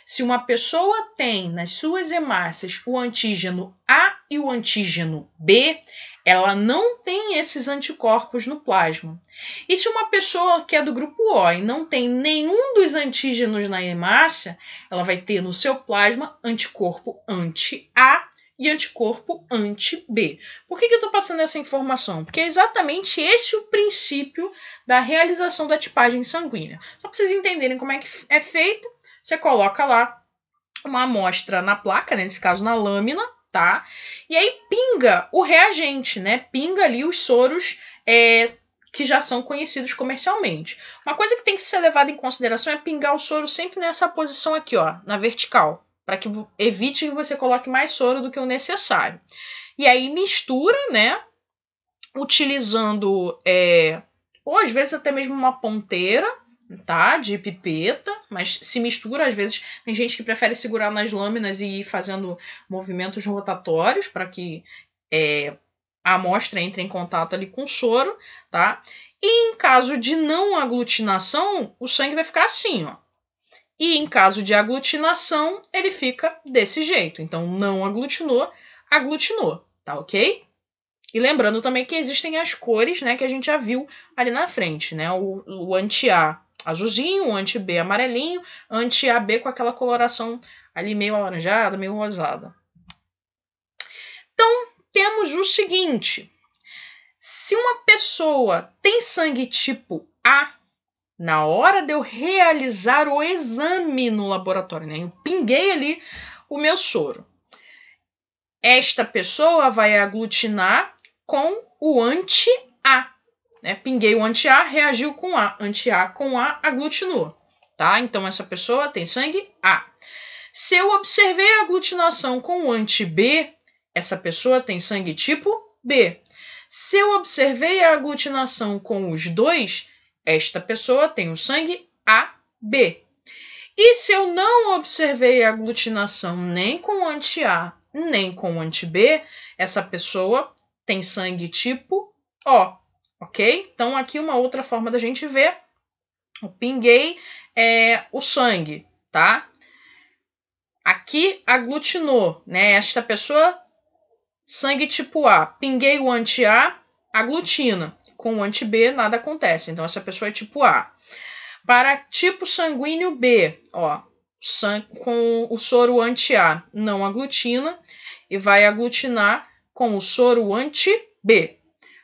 Se uma pessoa tem nas suas hemácias o antígeno A e o antígeno B, ela não tem esses anticorpos no plasma. E se uma pessoa que é do grupo O e não tem nenhum dos antígenos na hemácia, ela vai ter no seu plasma anticorpo anti-A e anticorpo anti-B. Por que eu estou passando essa informação? Porque é exatamente esse o princípio da realização da tipagem sanguínea. Só para vocês entenderem como é que é feita, você coloca lá uma amostra na placa, né, nesse caso na lâmina, tá? E aí pinga o reagente, né? Pinga ali os soros que já são conhecidos comercialmente. Uma coisa que tem que ser levada em consideração é pingar o soro sempre nessa posição aqui, ó, na vertical, para que evite que você coloque mais soro do que o necessário. E aí mistura, né? Utilizando, ou às vezes até mesmo uma ponteira, tá? De pipeta, mas se mistura, às vezes tem gente que prefere segurar nas lâminas e ir fazendo movimentos rotatórios para que a amostra entre em contato ali com o soro, tá? E em caso de não aglutinação, o sangue vai ficar assim, ó. E em caso de aglutinação, ele fica desse jeito. Então, não aglutinou, aglutinou, tá ok? E lembrando também que existem as cores, né, que a gente já viu ali na frente, né? O anti-A azulzinho, o anti-B amarelinho, anti-AB com aquela coloração ali meio alaranjada, meio rosada. Então, temos o seguinte. Se uma pessoa tem sangue tipo A, na hora de eu realizar o exame no laboratório, né? Eu pinguei ali o meu soro. Esta pessoa vai aglutinar com o anti-A. Né? Pinguei o anti-A, reagiu com A. Anti-A com A, aglutinou. Tá? Então, essa pessoa tem sangue A. Se eu observei a aglutinação com o anti-B, essa pessoa tem sangue tipo B. Se eu observei a aglutinação com os dois, esta pessoa tem o sangue AB. E se eu não observei a aglutinação nem com o anti-A, nem com o anti-B, essa pessoa tem sangue tipo O, ok? Então, aqui uma outra forma da gente ver. Eu pinguei o sangue, tá? Aqui aglutinou, né? Esta pessoa, sangue tipo A. Pinguei o anti-A, aglutina. Com o anti-B, nada acontece. Então, essa pessoa é tipo A. Para tipo sanguíneo B, ó, com o soro anti-A não aglutina e vai aglutinar com o soro anti-B.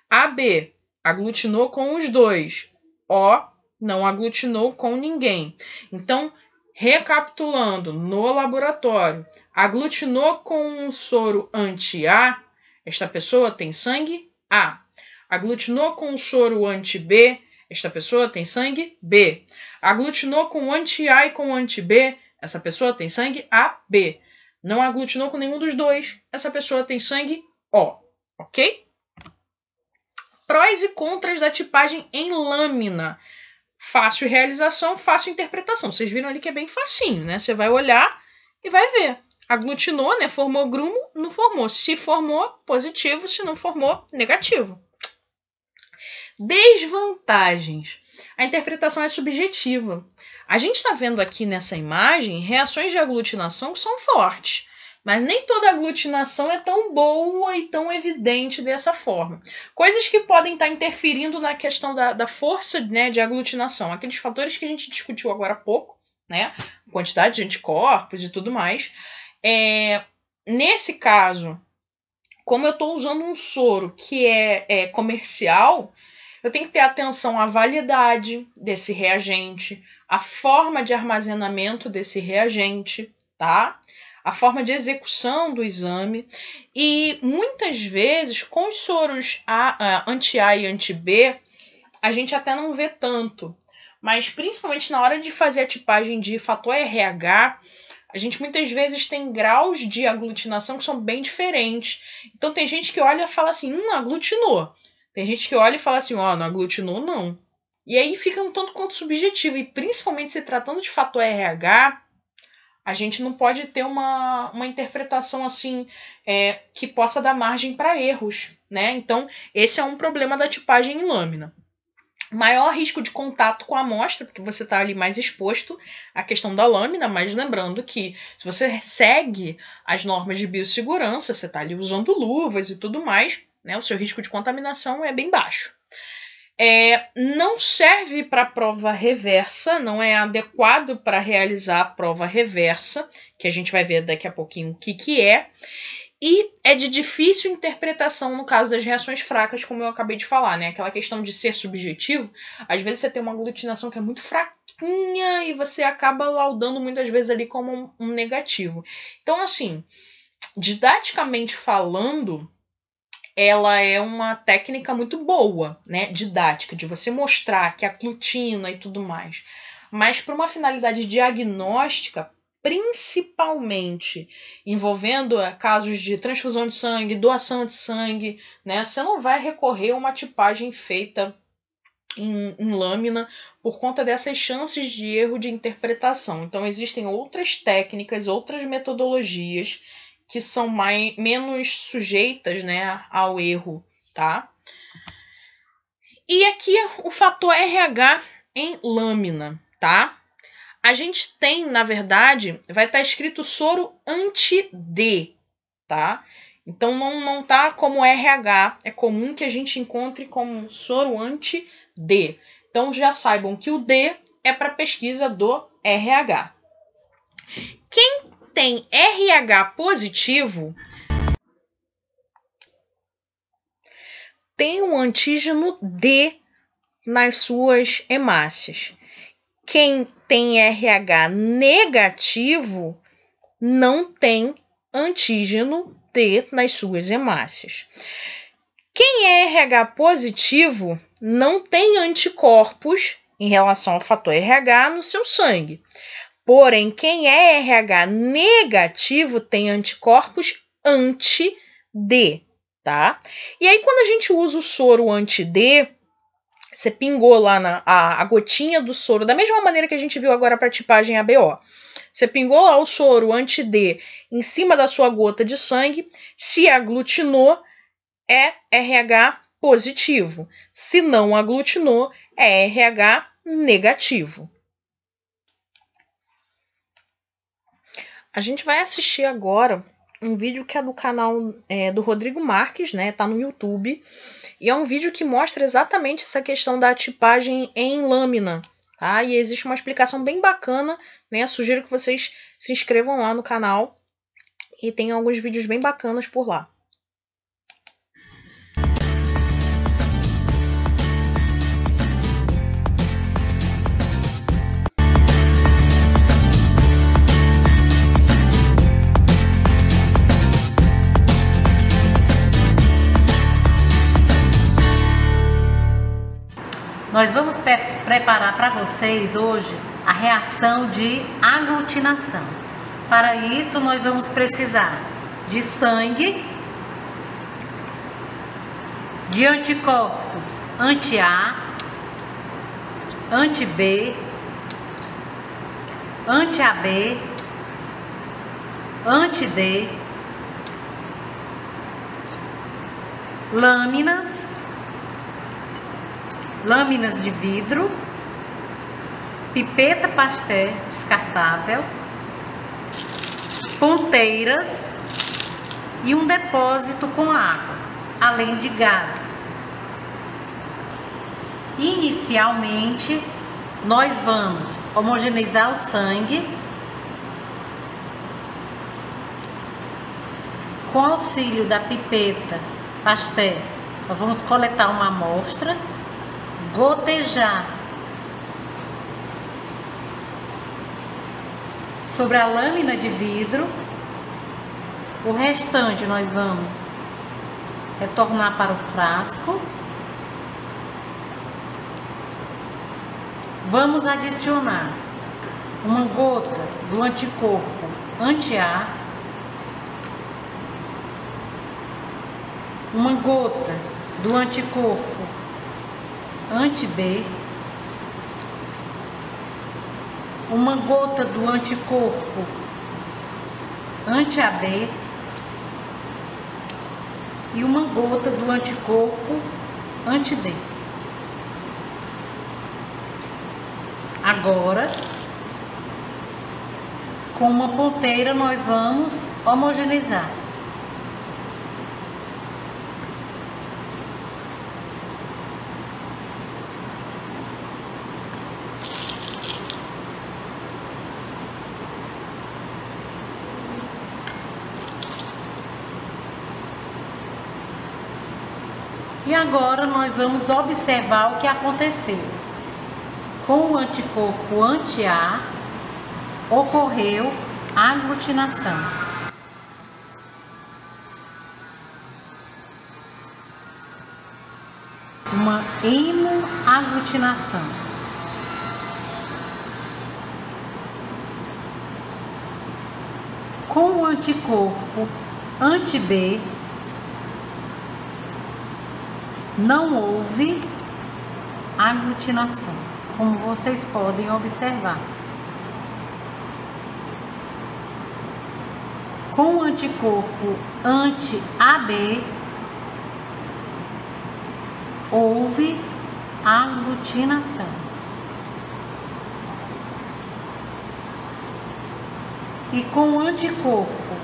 AB aglutinou com os dois. O não aglutinou com ninguém. Então, recapitulando, no laboratório, aglutinou com o soro anti-A, esta pessoa tem sangue A. Aglutinou com o soro anti-B, esta pessoa tem sangue B. Aglutinou com o anti-A e com o anti-B, essa pessoa tem sangue AB. Não aglutinou com nenhum dos dois, essa pessoa tem sangue O. Ok? Prós e contras da tipagem em lâmina. Fácil realização, fácil interpretação. Vocês viram ali que é bem facinho, né? Você vai olhar e vai ver. Aglutinou, né? Formou grumo, não formou. Se formou, positivo. Se não formou, negativo. Desvantagens. A interpretação é subjetiva. A gente está vendo aqui nessa imagem reações de aglutinação que são fortes. Mas nem toda aglutinação é tão boa e tão evidente dessa forma. Coisas que podem estar interferindo na questão da força, né, de aglutinação. Aqueles fatores que a gente discutiu agora há pouco, né? Quantidade de anticorpos e tudo mais. Nesse caso, como eu estou usando um soro que é comercial, eu tenho que ter atenção à validade desse reagente, a forma de armazenamento desse reagente, tá? A forma de execução do exame. E muitas vezes, com os soros anti-A e anti-B, a gente até não vê tanto. Mas principalmente na hora de fazer a tipagem de fator RH, a gente muitas vezes tem graus de aglutinação que são bem diferentes. Então tem gente que olha e fala assim, aglutinou. Tem gente que olha e fala assim, não aglutinou não. E aí fica um tanto quanto subjetivo. E principalmente se tratando de fator RH, a gente não pode ter uma interpretação assim que possa dar margem para erros, né? Então esse é um problema da tipagem em lâmina. Maior risco de contato com a amostra, porque você está ali mais exposto à questão da lâmina, mas lembrando que se você segue as normas de biossegurança, você está ali usando luvas e tudo mais, né, o seu risco de contaminação é bem baixo. Não serve para prova reversa, não é adequado para realizar a prova reversa, que a gente vai ver daqui a pouquinho o que é. E é de difícil interpretação no caso das reações fracas, como eu acabei de falar, né? Aquela questão de ser subjetivo. Às vezes você tem uma aglutinação que é muito fraquinha e você acaba laudando muitas vezes ali como um negativo. Então, assim, didaticamente falando, ela é uma técnica muito boa, né? Didática, de você mostrar que a aglutina e tudo mais. Mas para uma finalidade diagnóstica, principalmente envolvendo casos de transfusão de sangue, doação de sangue, né? Você não vai recorrer a uma tipagem feita em lâmina por conta dessas chances de erro de interpretação. Então existem outras técnicas, outras metodologias que são menos sujeitas, né, ao erro, tá? E aqui o fator RH em lâmina, tá? A gente tem, na verdade, vai estar escrito soro anti-D, tá? Então não tá como RH, é comum que a gente encontre como soro anti-D. Então já saibam que o D é para pesquisa do RH. Quem tem RH positivo tem um antígeno D nas suas hemácias. Quem tem RH negativo não tem antígeno D nas suas hemácias. Quem é RH positivo não tem anticorpos em relação ao fator RH no seu sangue. Porém, quem é RH negativo tem anticorpos anti-D, tá? E aí, quando a gente usa o soro anti-D, você pingou lá a gotinha do soro, da mesma maneira que a gente viu agora para a tipagem ABO. Você pingou lá o soro anti-D em cima da sua gota de sangue, se aglutinou, é RH positivo. Se não aglutinou, é RH negativo. A gente vai assistir agora um vídeo que é do canal do Rodrigo Marques, né? Tá no YouTube. E é um vídeo que mostra exatamente essa questão da tipagem em lâmina, tá? E existe uma explicação bem bacana, né? Sugiro que vocês se inscrevam lá no canal e tem alguns vídeos bem bacanas por lá. Nós vamos preparar para vocês hoje a reação de aglutinação. Para isso, nós vamos precisar de sangue, de anticorpos anti-A, anti-B, anti-AB, anti-D, lâminas de vidro, pipeta Pasteur descartável, ponteiras e um depósito com água, além de gás. Inicialmente, nós vamos homogeneizar o sangue com auxílio da pipeta Pasteur. Nós vamos coletar uma amostra, gotejar sobre a lâmina de vidro. O restante nós vamos retornar para o frasco. Vamos adicionar uma gota do anticorpo anti-A, uma gota do anticorpo anti-B, uma gota do anticorpo anti-AB e uma gota do anticorpo anti-D. Agora, com uma ponteira, nós vamos homogeneizar. E agora nós vamos observar o que aconteceu. Com o anticorpo anti-A, ocorreu a aglutinação. uma hemoaglutinação. Com o anticorpo anti-B, não houve aglutinação, como vocês podem observar. Com o anticorpo anti-AB, houve aglutinação. E com o anticorpo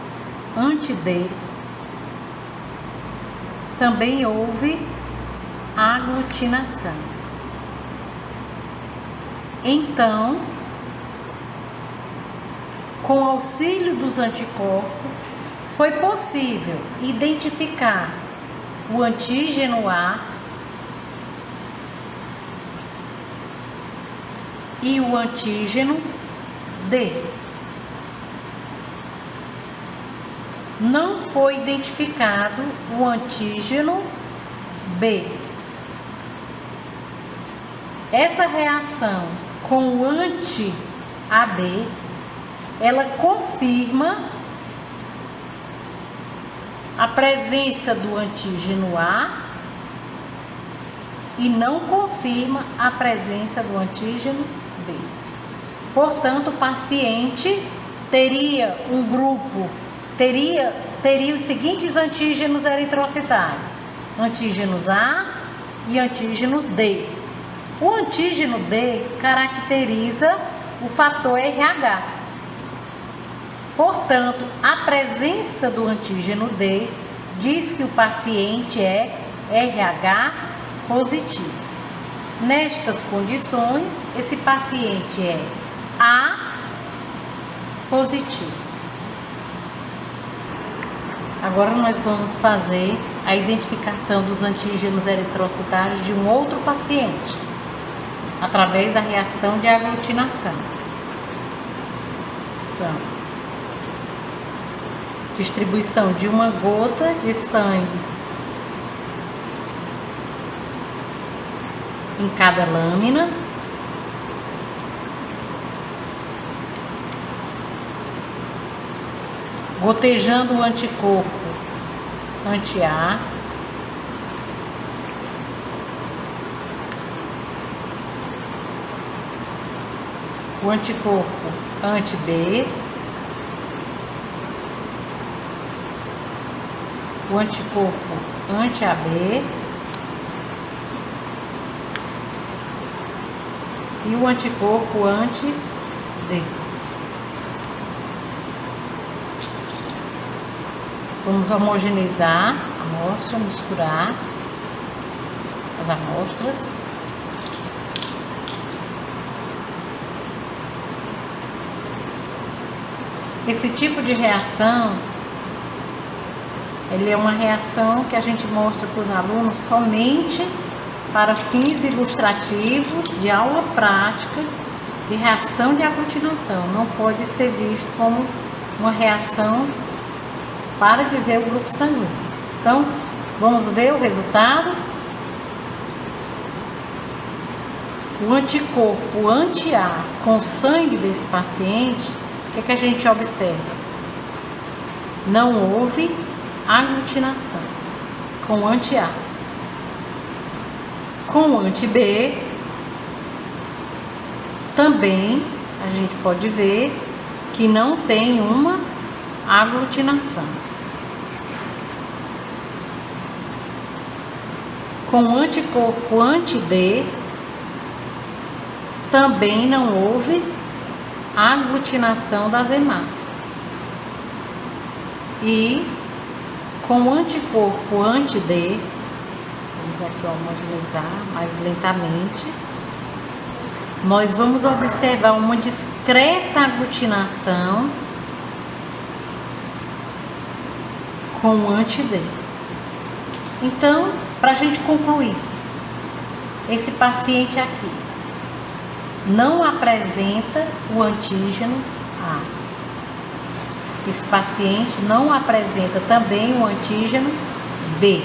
anti-D, também houve aglutinação. Então, com o auxílio dos anticorpos, foi possível identificar o antígeno A e o antígeno D. Não foi identificado o antígeno B. Essa reação com o anti-AB, ela confirma a presença do antígeno A e não confirma a presença do antígeno B. Portanto, o paciente teria um grupo, teria os seguintes antígenos eritrocitários: antígenos A e antígenos D. O antígeno D caracteriza o fator RH. Portanto, a presença do antígeno D diz que o paciente é RH positivo. Nestas condições, esse paciente é A positivo. Agora nós vamos fazer a identificação dos antígenos eritrocitários de um outro paciente, através da reação de aglutinação. Então, distribuição de uma gota de sangue em cada lâmina. Gotejando o anticorpo anti-A. O anticorpo anti-B. O anticorpo anti-AB. E o anticorpo anti-D. Vamos homogeneizar a amostra, misturar as amostras. Esse tipo de reação, ele é uma reação que a gente mostra para os alunos somente para fins ilustrativos de aula prática de reação de aglutinação. Não pode ser visto como uma reação para dizer o grupo sanguíneo. Então, vamos ver o resultado. O anticorpo anti-A com o sangue desse paciente, o que a gente observa? Não houve aglutinação com o anti-A. Com o anti-B, também a gente pode ver que não tem uma aglutinação. Com o anticorpo anti-D, também não houve aglutinação das hemácias. E com o anticorpo anti-D, vamos aqui homogeneizar mais lentamente, nós vamos observar uma discreta aglutinação com o anti-D. Então, para a gente concluir, esse paciente aqui não apresenta o antígeno A. Esse paciente não apresenta também o antígeno B.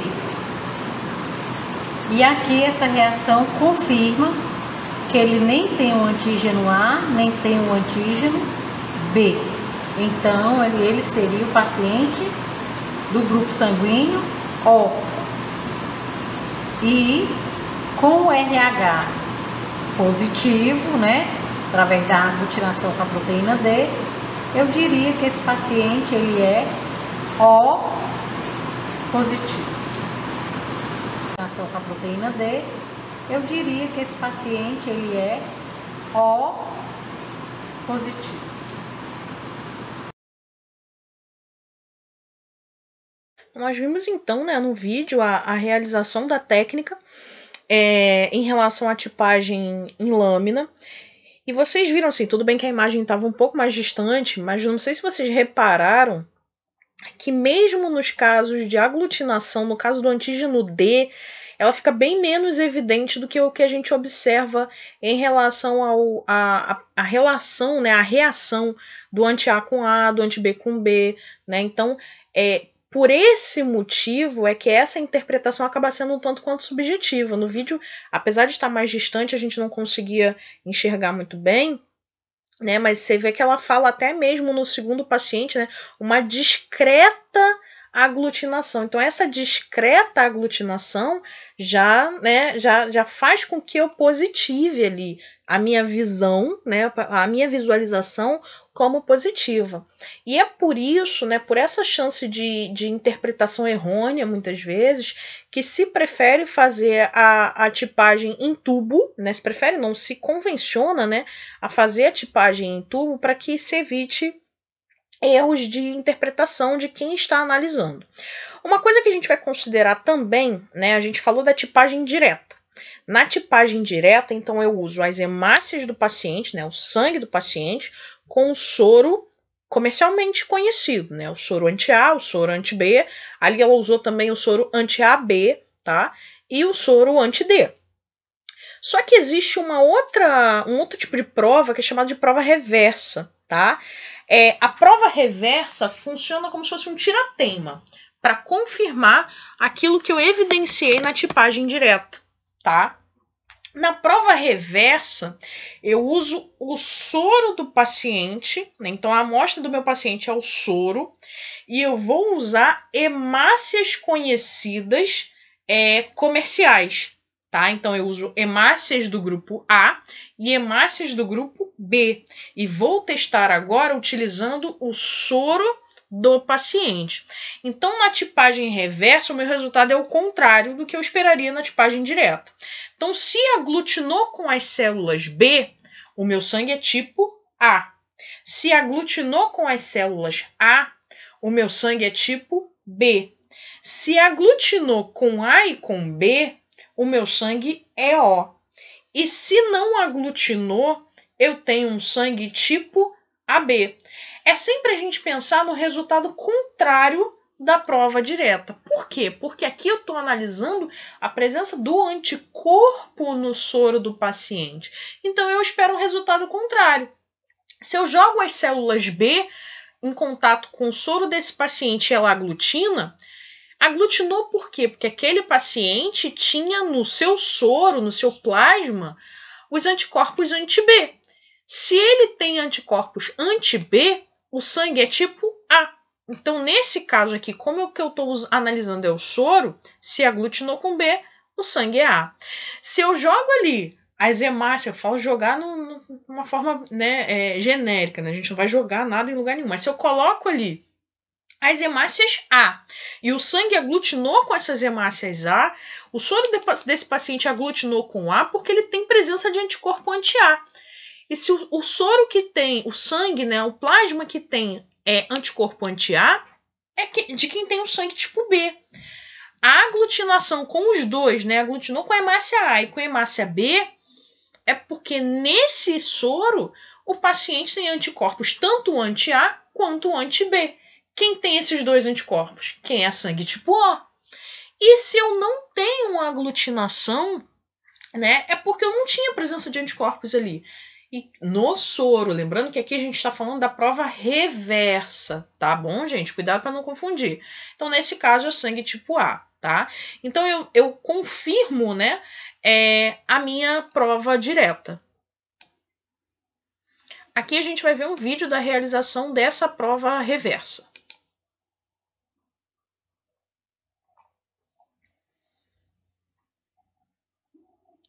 E aqui essa reação confirma que ele nem tem o antígeno A, nem tem o antígeno B. Então, ele seria o paciente do grupo sanguíneo O. E com o RH positivo, né, através da aglutinação com a proteína D, eu diria que esse paciente ele é O positivo. Aglutinação com a proteína D, eu diria que esse paciente ele é O positivo. Nós vimos então, né, no vídeo a realização da técnica em relação à tipagem em lâmina. E vocês viram assim, tudo bem que a imagem estava um pouco mais distante, mas não sei se vocês repararam que mesmo nos casos de aglutinação, no caso do antígeno D, ela fica bem menos evidente do que o que a gente observa em relação à relação, né, a reação do anti-A com A, do anti-B com B, né? Então, por esse motivo é que essa interpretação acaba sendo um tanto quanto subjetiva. No vídeo, apesar de estar mais distante, a gente não conseguia enxergar muito bem, né? Mas você vê que ela fala até mesmo no segundo paciente, né, uma discreta aglutinação. Então, essa discreta aglutinação já faz com que eu positive ali a minha visão, né, a minha visualização como positiva. E é por isso, né, por essa chance de interpretação errônea, muitas vezes, que se prefere fazer a tipagem em tubo, né, se prefere não, se convenciona, né, a fazer a tipagem em tubo para que se evite erros de interpretação de quem está analisando. Uma coisa que a gente vai considerar também, né, a gente falou da tipagem direta. Na tipagem direta, então, eu uso as hemácias do paciente, né, o sangue do paciente, com o soro comercialmente conhecido, né, o soro anti-A, o soro anti-B, ali ela usou também o soro anti-AB, tá, e o soro anti-D. Só que existe um outro tipo de prova que é chamada de prova reversa, tá? A prova reversa funciona como se fosse um tira-teima para confirmar aquilo que eu evidenciei na tipagem direta, tá? Na prova reversa, eu uso o soro do paciente, né? Então a amostra do meu paciente é o soro, e eu vou usar hemácias conhecidas comerciais, tá? Então eu uso hemácias do grupo A e hemácias do grupo B, e vou testar agora utilizando o soro do paciente. Então, na tipagem reversa, o meu resultado é o contrário do que eu esperaria na tipagem direta. Então, se aglutinou com as células B, o meu sangue é tipo A. Se aglutinou com as células A, o meu sangue é tipo B. Se aglutinou com A e com B, o meu sangue é O. E se não aglutinou, eu tenho um sangue tipo AB. É sempre a gente pensar no resultado contrário da prova direta. Por quê? Porque aqui eu estou analisando a presença do anticorpo no soro do paciente. Então eu espero um resultado contrário. Se eu jogo as células B em contato com o soro desse paciente e ela aglutina, aglutinou por quê? Porque aquele paciente tinha no seu soro, no seu plasma, os anticorpos anti-B. Se ele tem anticorpos anti-B, o sangue é tipo A. Então, nesse caso aqui, como o que eu estou analisando é o soro, se aglutinou com B, o sangue é A. Se eu jogo ali as hemácias, eu falo jogar numa forma, né, genérica, né? A gente não vai jogar nada em lugar nenhum. Mas se eu coloco ali as hemácias A e o sangue aglutinou com essas hemácias A, o soro desse paciente aglutinou com A porque ele tem presença de anticorpo anti-A. E se o soro que tem, o sangue, né, o plasma que tem anticorpo anti-A, de quem tem o sangue tipo B. A aglutinação com os dois, né, aglutinou com a hemácia A e com a hemácia B, é porque nesse soro o paciente tem anticorpos tanto anti-A quanto anti-B. Quem tem esses dois anticorpos? Quem é sangue tipo O. E se eu não tenho uma aglutinação, né, é porque eu não tinha presença de anticorpos ali. E no soro, lembrando que aqui a gente está falando da prova reversa, tá bom, gente? Cuidado para não confundir. Então, nesse caso, é sangue tipo A, tá? Então eu confirmo, né, a minha prova direta. Aqui a gente vai ver um vídeo da realização dessa prova reversa.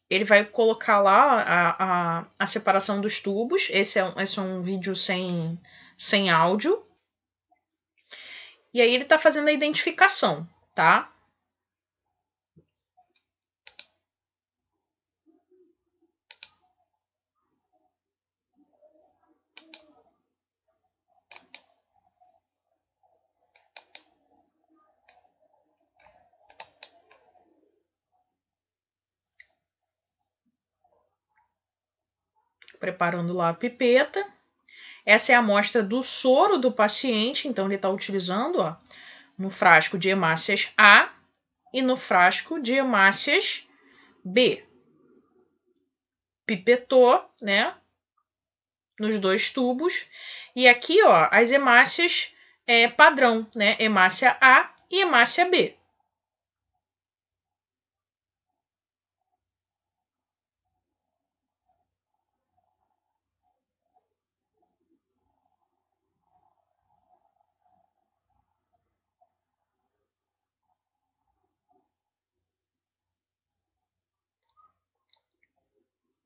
Ele vai colocar lá a separação dos tubos. Esse é um vídeo sem áudio. E aí ele está fazendo a identificação, tá? Preparando lá a pipeta. Essa é a amostra do soro do paciente, então ele está utilizando, ó, no frasco de hemácias A e no frasco de hemácias B. Pipetou, né, nos dois tubos. E aqui, ó, as hemácias padrão, né, hemácia A e hemácia B.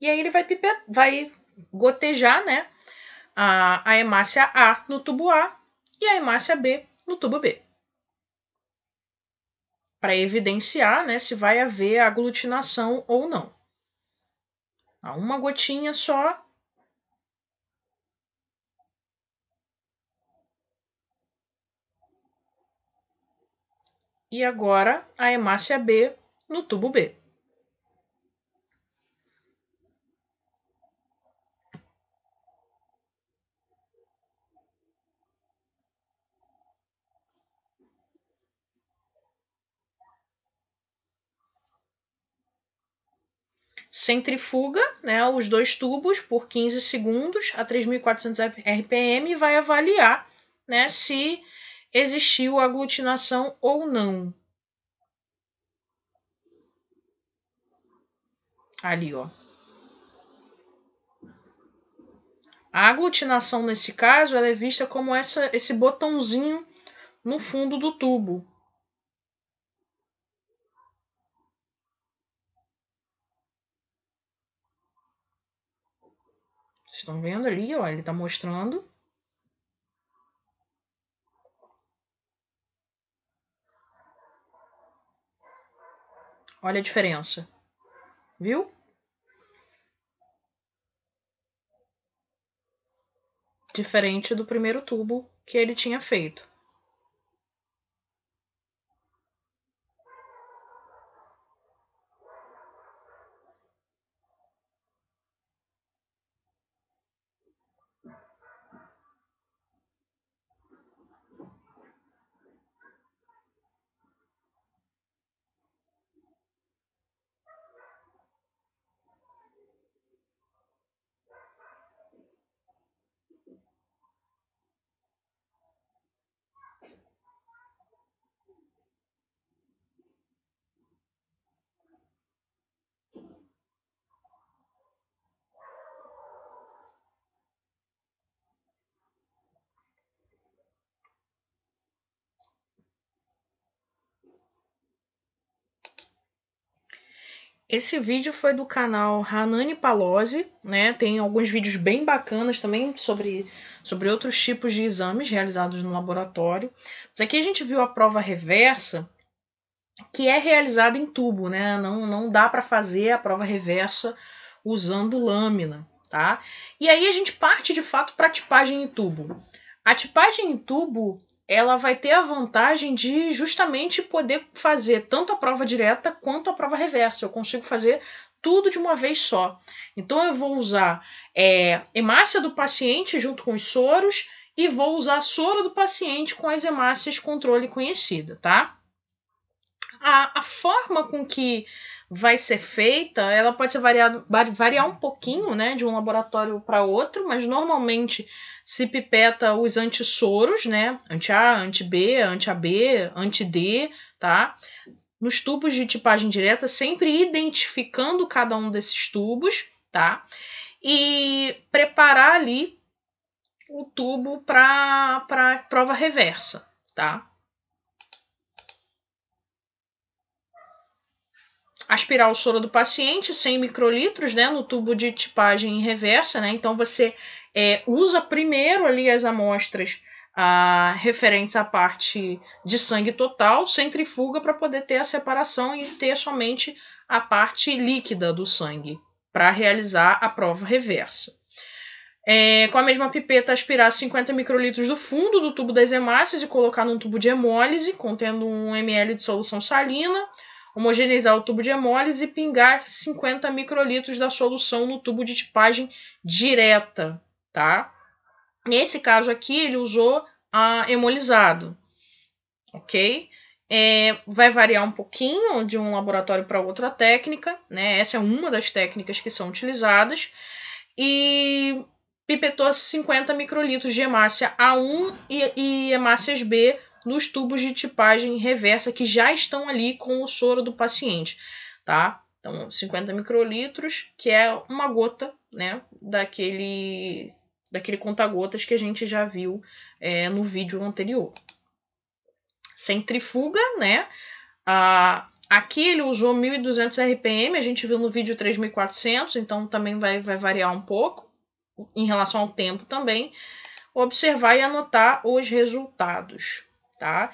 E aí ele vai gotejar, né, a hemácia A no tubo A e a hemácia B no tubo B. Para evidenciar, né, se vai haver aglutinação ou não. Uma gotinha só. E agora a hemácia B no tubo B. Centrifuga, né, os dois tubos por 15 segundos a 3.400 RPM e vai avaliar, né, se existiu aglutinação ou não. Ali, ó. A aglutinação, nesse caso, ela é vista como esse botãozinho no fundo do tubo. Vocês estão vendo ali, ó, ele está mostrando. Olha a diferença. Viu? Diferente do primeiro tubo que ele tinha feito. Esse vídeo foi do canal Hanani Palozzi, né? Tem alguns vídeos bem bacanas também sobre outros tipos de exames realizados no laboratório. Mas aqui a gente viu a prova reversa, que é realizada em tubo, né? Não dá para fazer a prova reversa usando lâmina, tá? E aí a gente parte de fato para a tipagem em tubo. A tipagem em tubo, ela vai ter a vantagem de justamente poder fazer tanto a prova direta quanto a prova reversa. Eu consigo fazer tudo de uma vez só. Então eu vou usar hemácia do paciente junto com os soros e vou usar soro do paciente com as hemácias controle conhecida, tá? A forma com que vai ser feita, ela pode ser variar um pouquinho, né, de um laboratório para outro, mas normalmente se pipeta os antissoros, né, anti-A, anti-B, anti-AB, anti-D, tá? nos tubos de tipagem direta, sempre identificando cada um desses tubos, tá? E preparar ali o tubo para prova reversa, tá? Aspirar o soro do paciente, 100 microlitros, né, no tubo de tipagem reversa, né? Então você usa primeiro ali as amostras referentes à parte de sangue total, centrifuga para poder ter a separação e ter somente a parte líquida do sangue para realizar a prova reversa. Com a mesma pipeta, aspirar 50 microlitros do fundo do tubo das hemácias e colocar num tubo de hemólise contendo 1 ml de solução salina, homogeneizar o tubo de hemólise e pingar 50 microlitros da solução no tubo de tipagem direta, tá? Nesse caso aqui, ele usou hemolizado, ok? Vai variar um pouquinho de um laboratório para outra técnica, né? Essa é uma das técnicas que são utilizadas. E pipetou 50 microlitros de hemácia A1 e hemácias B nos tubos de tipagem reversa que já estão ali com o soro do paciente, tá? Então, 50 microlitros, que é uma gota, né, daquele conta-gotas que a gente já viu no vídeo anterior. Centrifuga, né? Aqui ele usou 1.200 RPM, a gente viu no vídeo 3.400, então também vai variar um pouco em relação ao tempo também. Observar e anotar os resultados, tá?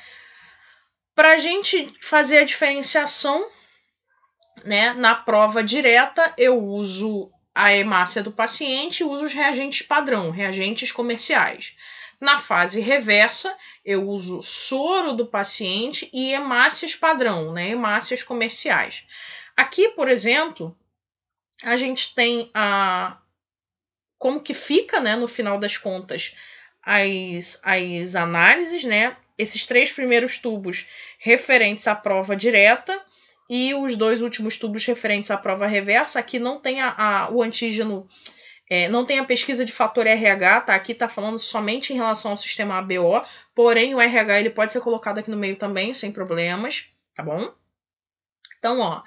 Para a gente fazer a diferenciação, né, na prova direta, eu uso a hemácia do paciente e uso os reagentes padrão, reagentes comerciais. Na fase reversa, eu uso soro do paciente e hemácias padrão, né, hemácias comerciais. Aqui, por exemplo, a gente tem como que fica, né, no final das contas, as análises, né? Esses 3 primeiros tubos referentes à prova direta e os 2 últimos tubos referentes à prova reversa. Aqui não tem o antígeno, não tem a pesquisa de fator RH, tá? Aqui tá falando somente em relação ao sistema ABO, porém o RH ele pode ser colocado aqui no meio também, sem problemas, tá bom? Então, ó,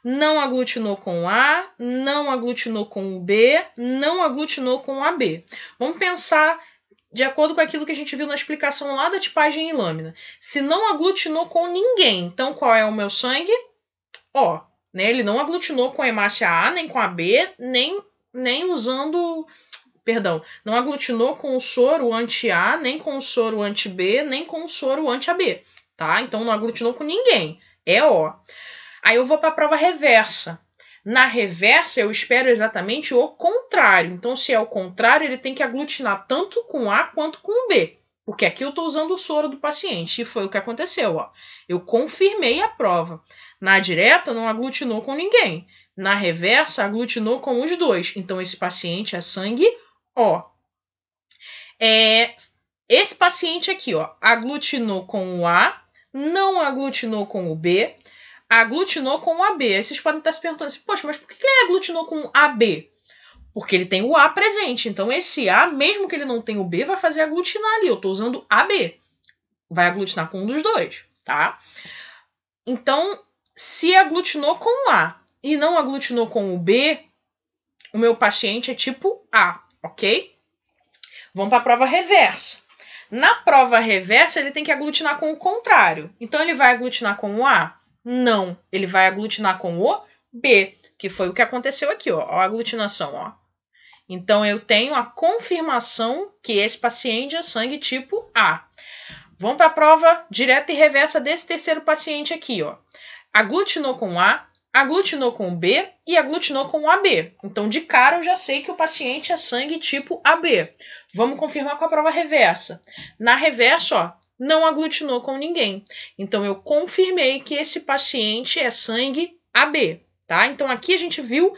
não aglutinou com o A, não aglutinou com o B, não aglutinou com o AB. Vamos pensar de acordo com aquilo que a gente viu na explicação lá da tipagem em lâmina. Se não aglutinou com ninguém, então qual é o meu sangue? Ó, né? Ele não aglutinou com a hemácia A, nem com a B, nem usando... Perdão, não aglutinou com o soro anti-A, nem com o soro anti-B, nem com o soro anti-AB, tá? Então não aglutinou com ninguém. É O. Aí eu vou para a prova reversa. Na reversa, eu espero exatamente o contrário. Então, se é o contrário, ele tem que aglutinar tanto com A quanto com B. Porque aqui eu estou usando o soro do paciente. E foi o que aconteceu. Ó. Eu confirmei a prova. Na direta, não aglutinou com ninguém. Na reversa, aglutinou com os 2. Então, esse paciente é sangue O. Esse paciente aqui, ó, aglutinou com o A, não aglutinou com o B, aglutinou com o AB. Aí vocês podem estar se perguntando assim, poxa, mas por que ele aglutinou com o AB? Porque ele tem o A presente. Então, esse A, mesmo que ele não tenha o B, vai fazer aglutinar ali. Eu estou usando AB. Vai aglutinar com um dos 2, tá? Então, se aglutinou com o A e não aglutinou com o B, o meu paciente é tipo A, ok? Vamos para a prova reversa. Na prova reversa, ele tem que aglutinar com o contrário. Então, ele vai aglutinar com o A? Não, ele vai aglutinar com o B, que foi o que aconteceu aqui, ó, a aglutinação, ó. Então, eu tenho a confirmação que esse paciente é sangue tipo A. Vamos para a prova direta e reversa desse terceiro paciente aqui, ó. Aglutinou com A, aglutinou com o B e aglutinou com o AB. Então, de cara, eu já sei que o paciente é sangue tipo AB. Vamos confirmar com a prova reversa. Na reversa, ó, não aglutinou com ninguém. Então, eu confirmei que esse paciente é sangue AB, tá? Então, aqui a gente viu,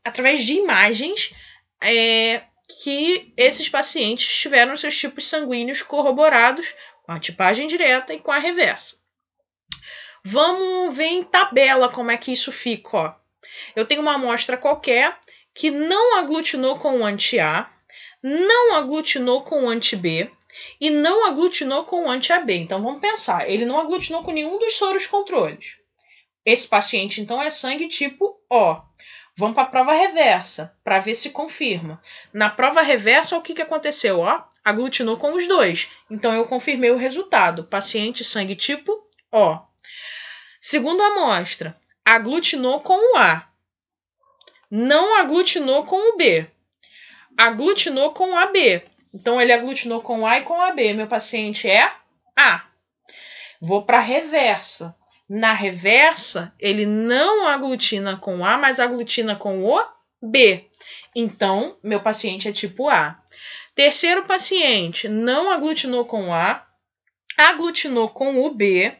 através de imagens, que esses pacientes tiveram seus tipos sanguíneos corroborados com a tipagem direta e com a reversa. Vamos ver em tabela como é que isso fica, ó. Eu tenho uma amostra qualquer que não aglutinou com o anti-A, não aglutinou com o anti-B, e não aglutinou com o anti-AB. Então, vamos pensar. Ele não aglutinou com nenhum dos soros controles. Esse paciente, então, é sangue tipo O. Vamos para a prova reversa, para ver se confirma. Na prova reversa, o que aconteceu? Ó, aglutinou com os dois. Então, eu confirmei o resultado. Paciente sangue tipo O. Segunda amostra, aglutinou com o A. Não aglutinou com o B. Aglutinou com o AB. Então, ele aglutinou com o A e com o AB. Meu paciente é A. Vou para a reversa. Na reversa, ele não aglutina com o A, mas aglutina com o B. Então, meu paciente é tipo A. Terceiro paciente, não aglutinou com o A, aglutinou com o B,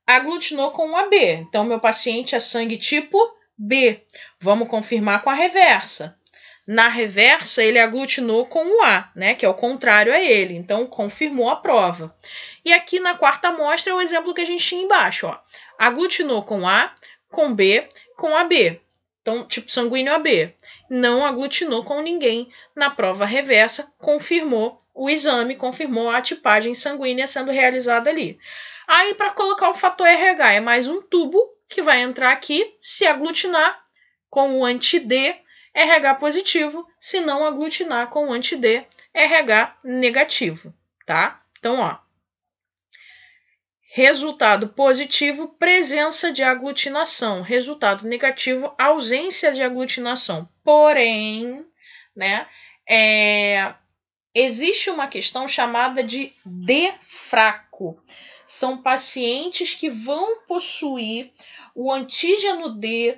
aglutinou com o AB. Então, meu paciente é sangue tipo B. Vamos confirmar com a reversa. Na reversa, ele aglutinou com o A, né, que é o contrário a ele. Então, confirmou a prova. E aqui na quarta amostra é o exemplo que a gente tinha embaixo. Ó. Aglutinou com A, com B, com AB. Então, tipo sanguíneo AB. Não aglutinou com ninguém. Na prova reversa, confirmou o exame, confirmou a tipagem sanguínea sendo realizada ali. Aí, para colocar o fator RH, é mais um tubo que vai entrar aqui, se aglutinar com o anti-D, RH positivo, se não aglutinar com o anti-D, RH negativo, tá? Então, ó, resultado positivo, presença de aglutinação. Resultado negativo, ausência de aglutinação. Porém, né, existe uma questão chamada de D fraco. São pacientes que vão possuir o antígeno D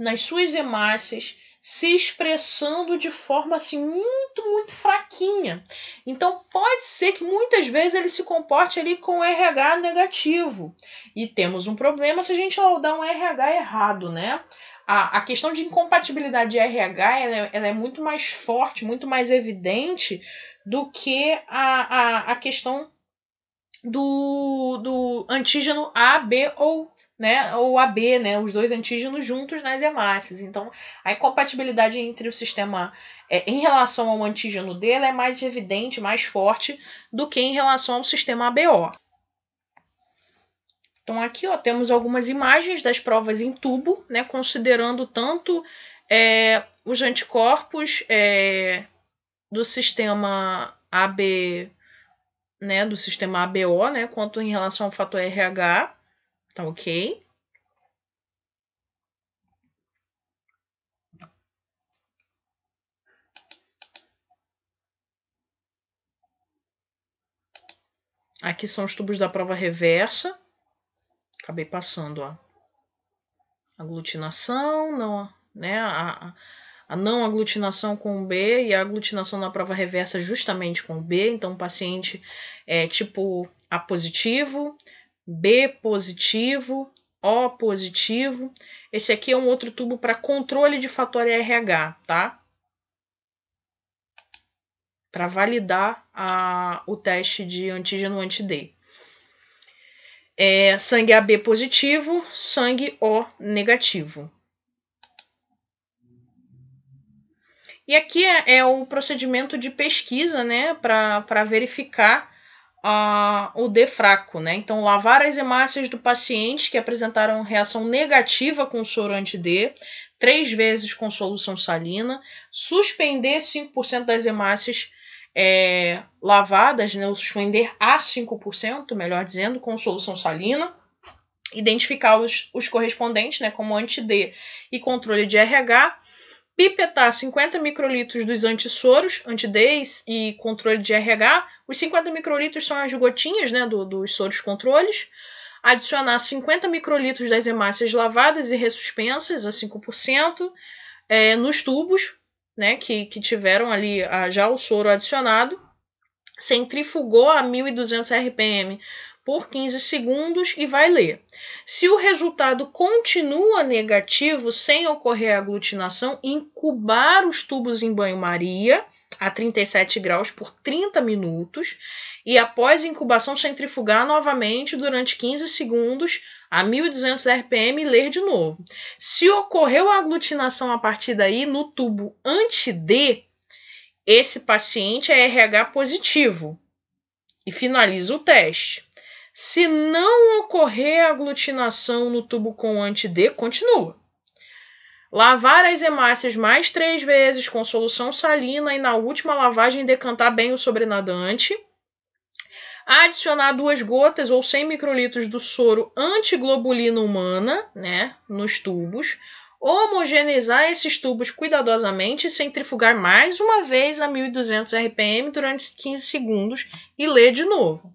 nas suas hemácias se expressando de forma assim muito fraquinha. Então pode ser que muitas vezes ele se comporte ali com RH negativo. E temos um problema se a gente dar um RH errado, né? A questão de incompatibilidade de RH ela é muito mais forte, muito mais evidente do que a questão do antígeno A, B ou AB, né, os dois antígenos juntos nas hemácias. Então, a incompatibilidade entre o sistema em relação ao antígeno dele é mais evidente, mais forte do que em relação ao sistema ABO. Então, aqui ó, temos algumas imagens das provas em tubo, né, considerando tanto os anticorpos do sistema AB, né, do sistema ABO, né, quanto em relação ao fator RH. Tá ok? Aqui são os tubos da prova reversa. Acabei passando, ó. Aglutinação, não, né? A não aglutinação com B e a aglutinação na prova reversa justamente com B. Então, o paciente é tipo A positivo, B positivo, O positivo. Esse aqui é um outro tubo para controle de fator RH, tá? Para validar o teste de antígeno anti-D. Sangue AB positivo, sangue O negativo. E aqui é o procedimento de pesquisa, né, para verificar o D fraco, né? Então, lavar as hemácias do paciente que apresentaram reação negativa com soro anti-D, 3 vezes com solução salina, suspender 5% das hemácias lavadas, né, ou suspender a 5%, melhor dizendo, com solução salina, identificar os correspondentes, né, como anti-D e controle de RH, pipetar 50 microlitros dos antissoros, anti-D e controle de RH. Os 50 microlitros são as gotinhas, né, dos soros controles. Adicionar 50 microlitros das hemácias lavadas e ressuspensas a 5% nos tubos, né, que tiveram ali já o soro adicionado. Centrifugou a 1200 RPM por 15 segundos e vai ler. Se o resultado continua negativo, sem ocorrer aglutinação, incubar os tubos em banho-maria a 37 graus por 30 minutos e após a incubação centrifugar novamente durante 15 segundos a 1200 RPM e ler de novo. Se ocorreu a aglutinação a partir daí no tubo anti-D, esse paciente é RH positivo e finaliza o teste. Se não ocorrer aglutinação no tubo com anti-D, continua. Lavar as hemácias mais 3 vezes com solução salina e na última lavagem decantar bem o sobrenadante. Adicionar 2 gotas ou 100 microlitros do soro antiglobulina humana, né, nos tubos. Homogeneizar esses tubos cuidadosamente e centrifugar mais uma vez a 1200 RPM durante 15 segundos e ler de novo.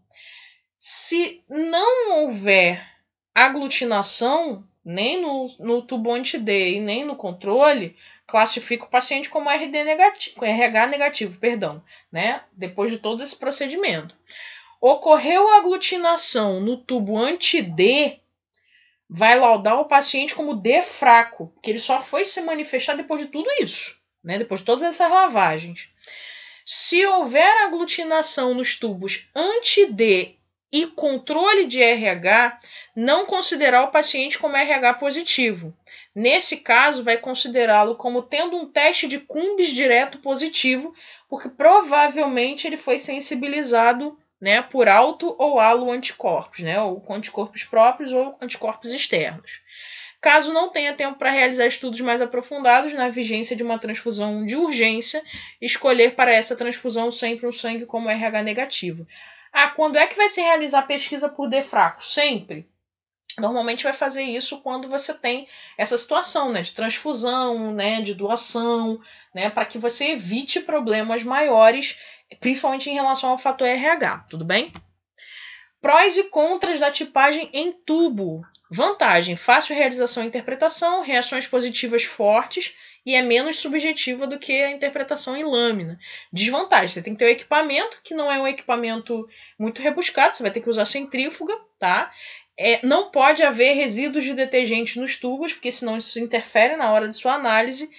Se não houver aglutinação, nem no tubo anti-D e nem no controle, classifica o paciente como RH negativo, né? Depois de todo esse procedimento. Ocorreu aglutinação no tubo anti-D, vai laudar o paciente como D fraco, que ele só foi se manifestar depois de tudo isso, né? Depois de todas essas lavagens. Se houver aglutinação nos tubos anti-D e controle de RH, não considerar o paciente como RH positivo. Nesse caso, vai considerá-lo como tendo um teste de Cumbis direto positivo, porque provavelmente ele foi sensibilizado, né, por auto ou halo anticorpos, né, ou com anticorpos próprios ou anticorpos externos. Caso não tenha tempo para realizar estudos mais aprofundados na vigência de uma transfusão de urgência, escolher para essa transfusão sempre um sangue como RH negativo. Quando é que vai se realizar pesquisa por D fraco? Sempre. Normalmente vai fazer isso quando você tem essa situação, né, de transfusão, né, de doação, né, para que você evite problemas maiores, principalmente em relação ao fator RH, tudo bem? Prós e contras da tipagem em tubo. Vantagem: fácil realização e interpretação, reações positivas fortes e é menos subjetiva do que a interpretação em lâmina. Desvantagem: você tem que ter o equipamento, que não é um equipamento muito rebuscado, você vai ter que usar centrífuga, tá? Não pode haver resíduos de detergente nos tubos, porque senão isso interfere na hora de sua análise.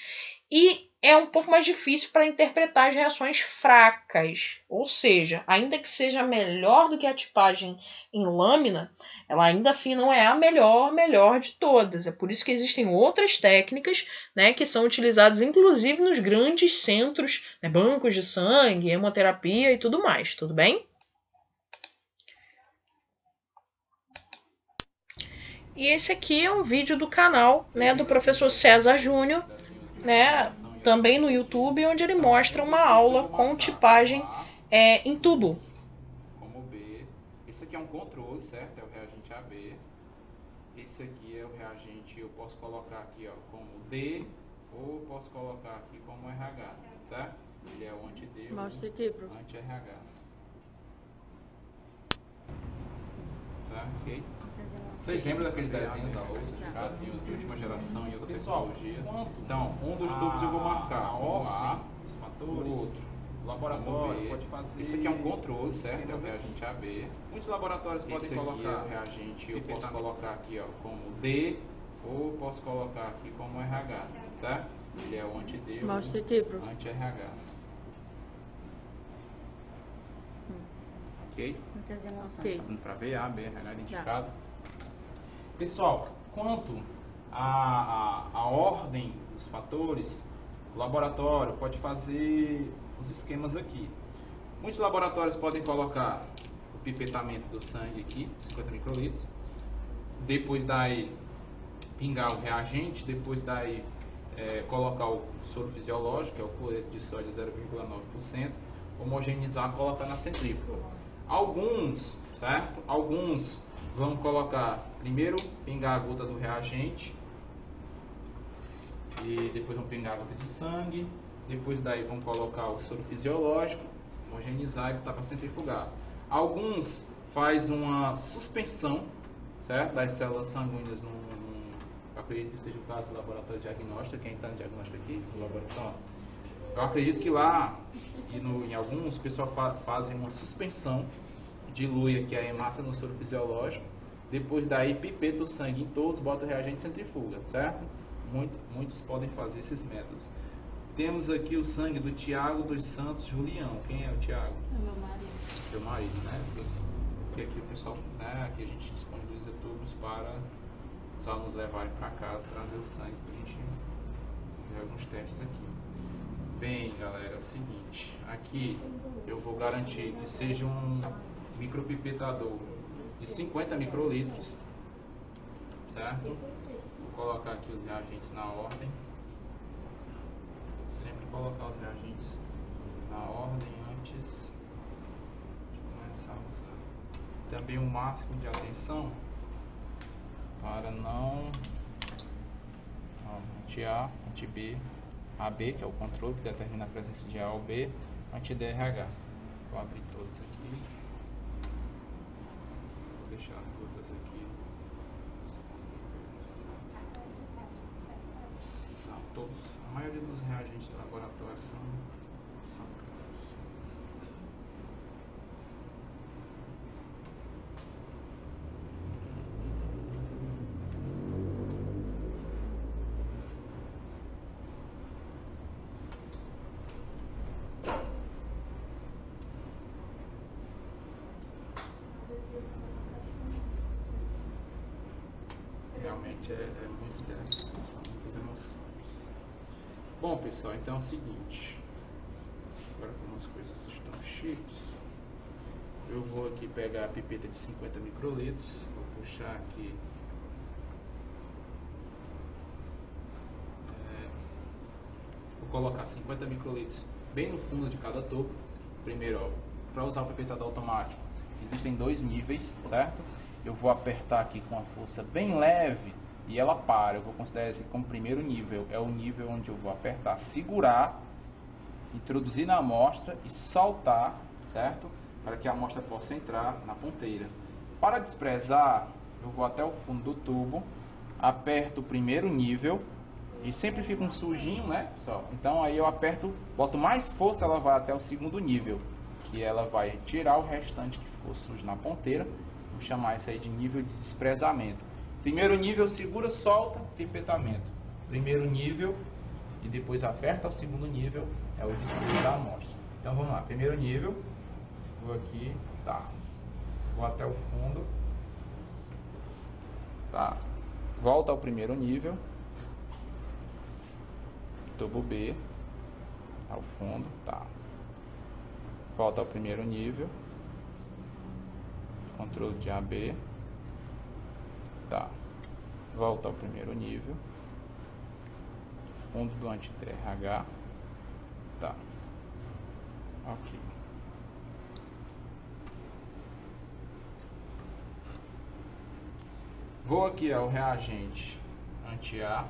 E é um pouco mais difícil para interpretar as reações fracas. Ou seja, ainda que seja melhor do que a tipagem em lâmina, ela ainda assim não é a melhor de todas. É por isso que existem outras técnicas, né, que são utilizadas inclusive nos grandes centros, né, bancos de sangue, hemoterapia e tudo mais, tudo bem? E esse aqui é um vídeo do canal, né, do professor César Júnior, né, também no YouTube, onde ele mostra uma aula com tipagem em tubo. Como B. Esse aqui é um controle, certo? É o reagente AB. Esse aqui é o reagente, eu posso colocar aqui, ó, como D, ou posso colocar aqui como RH, certo? Ele é o anti-D ou anti-RH. Tá? Ok? Vocês lembram daquele desenho da louça de casinhos de última geração e outra tecnologia? Então, um dos tubos eu vou marcar o A, os fatores, o outro. Laboratório pode fazer. Esse aqui é um controle, certo? É o reagente AB. Muitos laboratórios podem colocar. Esse aqui é o reagente, eu posso colocar aqui, ó, como D, ou posso colocar aqui como RH, certo? Ele é o anti-D ou anti-RH. Ok? Para ver A, B, RH identificado. Pessoal, quanto à ordem dos fatores, o laboratório pode fazer os esquemas aqui. Muitos laboratórios podem colocar o pipetamento do sangue aqui, 50 microlitros. Depois daí pingar o reagente, depois daí colocar o soro fisiológico, que é o cloreto de sódio 0,9%, homogeneizar, colocar na centrífuga. Alguns, certo? Alguns vão colocar, primeiro pingar a gota do reagente e depois vão pingar a gota de sangue, depois daí vão colocar o soro fisiológico, homogeneizar e botar para centrifugar. Alguns faz uma suspensão, certo, das células sanguíneas eu acredito que seja o caso do laboratório diagnóstico. Quem está no diagnóstico aqui, do laboratório, eu acredito que lá e em alguns o pessoal fazem uma suspensão, dilui aqui a hemácia no soro fisiológico, depois daí pipeta o sangue em todos, bota o reagente e centrifuga, certo? Muitos podem fazer esses métodos. Temos aqui o sangue do Tiago dos Santos Julião. Quem é o Tiago? É meu marido. Seu marido, né? Porque aqui o pessoal, né, aqui a gente disponibiliza tubos para os alunos levarem para casa, trazer o sangue para a gente fazer alguns testes aqui. Bem, galera, é o seguinte, aqui eu vou garantir que seja um micropipetador de 50 microlitros, certo? Vou colocar aqui os reagentes na ordem. Sempre colocar os reagentes na ordem antes de começar a usar. Também o máximo de atenção para não anti-A, anti-B, AB, que é o controle que determina a presença de A ou B, anti-DRH. Vou abrir todos aqui. Vou deixar as gotas aqui. São todos, a maioria dos reagentes do laboratório são caros. Realmente é muito interessante, são muitas emoções. Bom, pessoal, então é o seguinte, agora como as coisas estão chiques, eu vou aqui pegar a pipeta de 50 microlitros, vou puxar aqui, vou colocar 50 microlitros bem no fundo de cada tubo. Primeiro, para usar o pipetador automático, existem 2 níveis, certo? Eu vou apertar aqui com uma força bem leve e ela para. Eu vou considerar esse como primeiro nível. É o nível onde eu vou apertar, segurar, introduzir na amostra e soltar, certo? Para que a amostra possa entrar na ponteira. Para desprezar, eu vou até o fundo do tubo, aperto o primeiro nível e sempre fica um sujinho, né, pessoal? Então aí eu aperto, boto mais força, ela vai até o segundo nível, que ela vai tirar o restante que ficou sujo na ponteira. Vamos chamar isso aí de nível de desprezamento. Primeiro nível, segura, solta, pipetamento. Primeiro nível e depois aperta o segundo nível, é o desprezo da amostra. Então vamos lá, primeiro nível, vou aqui, tá, vou até o fundo, tá, volta ao primeiro nível, tubo B, ao fundo, tá, volta ao primeiro nível, controle de AB, tá, volta ao primeiro nível, fundo do anti-DRH, tá, ok. Vou aqui ao reagente anti-A,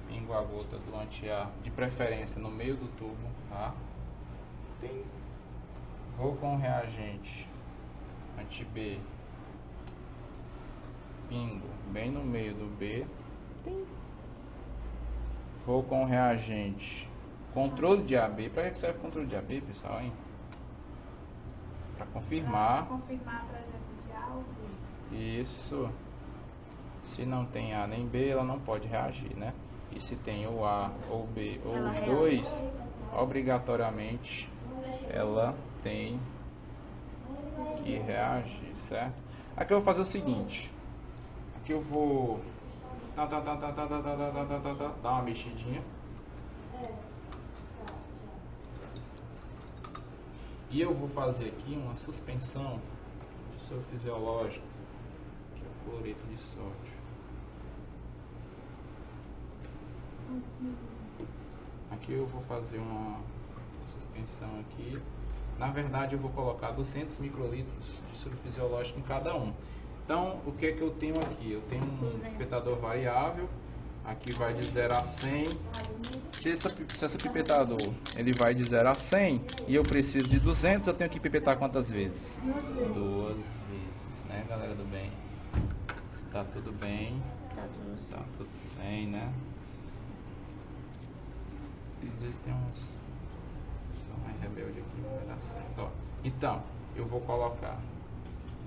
pingo a gota do anti-A, de preferência no meio do tubo, tá? Vou com o reagente anti-B, pingo bem no meio do B. Vou com o reagente controle de AB. Para que serve o controle de AB, pessoal, hein? Para confirmar. Confirmar a presença de A ou B. Isso. Se não tem A nem B, ela não pode reagir, né? E se tem o A ou B ou os dois, obrigatoriamente ela tem que reagir, certo? Aqui eu vou fazer o seguinte. Aqui eu vou dar uma mexidinha. E eu vou fazer aqui uma suspensão de soro fisiológico, que é o cloreto de sódio. Aqui eu vou fazer uma suspensão aqui. Na verdade eu vou colocar 200 microlitros de soro fisiológico em cada um. Então o que é que eu tenho aqui? Eu tenho um pipetador variável. Aqui vai de 0 a 100. Se esse pipetador ele vai de 0 a 100 e eu preciso de 200, eu tenho que pipetar quantas vezes? 2 vezes, né, galera do bem? Se tá tudo bem, tá tudo 100, né? Existem uns são mais rebeldes aqui, não vai dar certo. Ó, então, eu vou colocar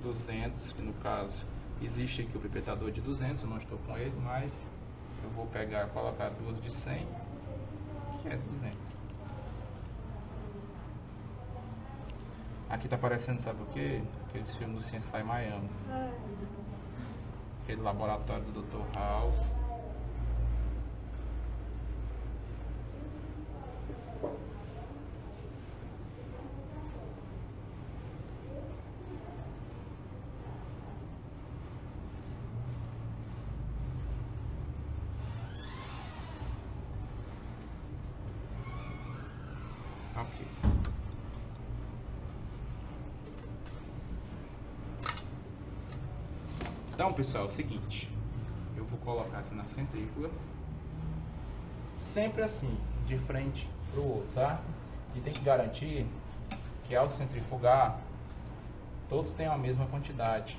200, que no caso existe aqui o pipetador de 200, eu não estou com ele, mas eu vou pegar e colocar duas de 100, que é 200. Aqui tá parecendo, sabe o que? Aqueles filmes do CSI Miami. Aquele laboratório do Dr. House. Ok. Então, pessoal, é o seguinte. Eu vou colocar aqui na centrífuga. Sempre assim, de frente para o outro, tá? E tem que garantir que ao centrifugar, todos tenham a mesma quantidade,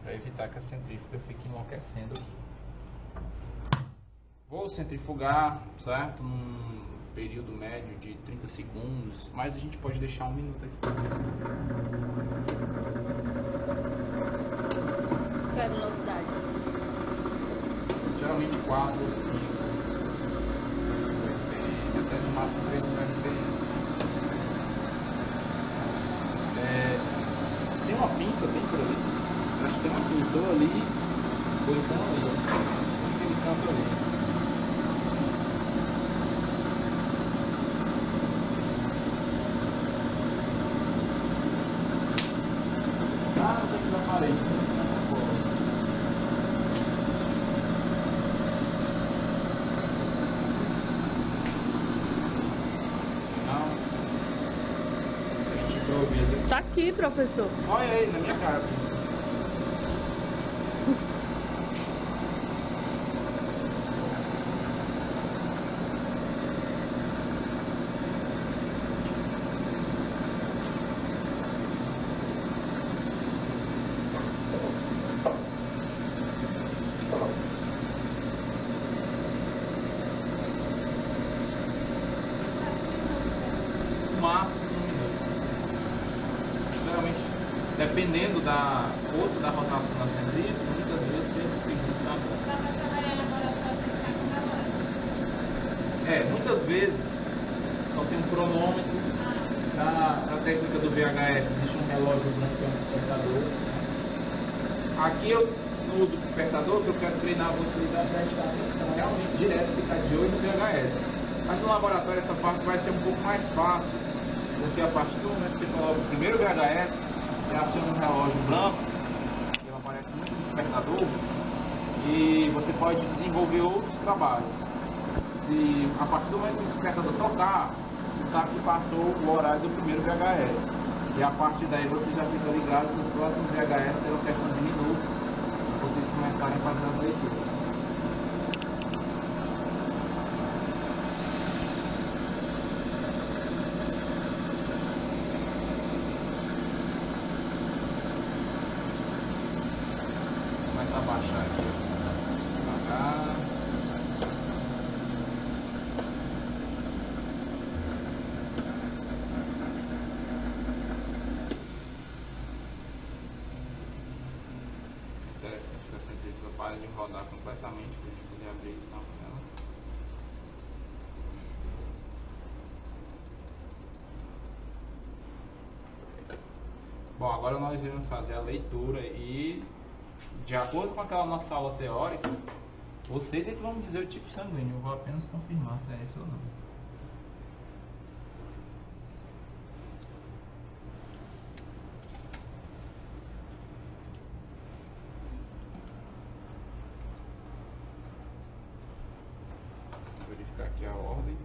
para evitar que a centrífuga fique enlouquecendo aqui. Vou centrifugar, certo? Num período médio de 30 segundos, mas a gente pode deixar 1 minuto aqui. Qual é a velocidade? Geralmente 4 ou 5 RPM, até no máximo 3 RPM. Tem uma pinça bem por ali. Acho que tem uma pinça ou ali, ou então ali. Naquele canto ali. Ah, não tem que dar parede. Tá aqui, professor. Olha aí, na minha cara. No máximo 1 minuto. Geralmente, dependendo da força da rotação da centrífuga, muitas vezes 30 segundos está bom. Muitas vezes só tem um cronômetro. Na técnica do VHS existe um relógio branco que é um despertador. Aqui no do despertador que eu quero treinar vocês a prestar atenção realmente direto, ficar de olho no VHS. Mas no laboratório essa parte vai ser um pouco mais fácil, porque a partir do momento que você coloca o primeiro VHS, você aciona um relógio branco, ele aparece muito despertador, e você pode desenvolver outros trabalhos. Se a partir do momento que o despertador tocar, você sabe que passou o horário do primeiro VHS. E a partir daí você já fica ligado que os próximos VHS serão questão de minutos, para vocês começarem a fazer as leituras. Começa a baixar aqui, devagar. Interessante que a centrífuga para de rodar completamente para a gente poder abrir e tal ela. Bom, agora nós iremos fazer a leitura e, de acordo com aquela nossa aula teórica, vocês é que vão dizer o tipo sanguíneo. Eu vou apenas confirmar se é esse ou não. Vou verificar aqui a ordem.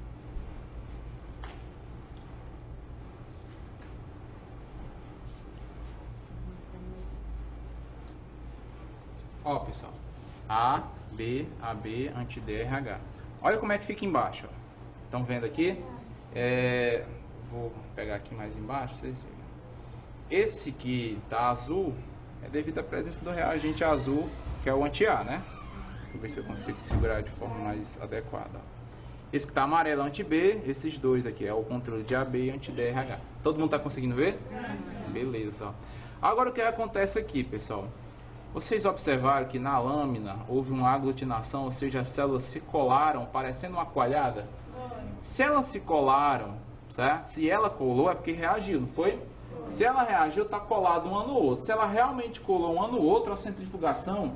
Ó, pessoal, A, B, AB, anti-DRH. Olha como é que fica embaixo, ó. Estão vendo aqui? Vou pegar aqui mais embaixo, vocês verem. Esse que tá azul é devido à presença do reagente azul, que é o anti-A, né? Deixa eu ver se eu consigo segurar de forma mais adequada. Esse que tá amarelo é o anti-B, esses dois aqui é o controle de AB e anti-DRH. Todo mundo tá conseguindo ver? Beleza, ó. Agora o que acontece aqui, pessoal? Vocês observaram que na lâmina houve uma aglutinação, ou seja, as células se colaram, parecendo uma coalhada? Se elas se colaram, certo? Se ela colou é porque reagiu, não foi? Se ela reagiu, está colado um no outro. Se ela realmente colou um no outro, a centrifugação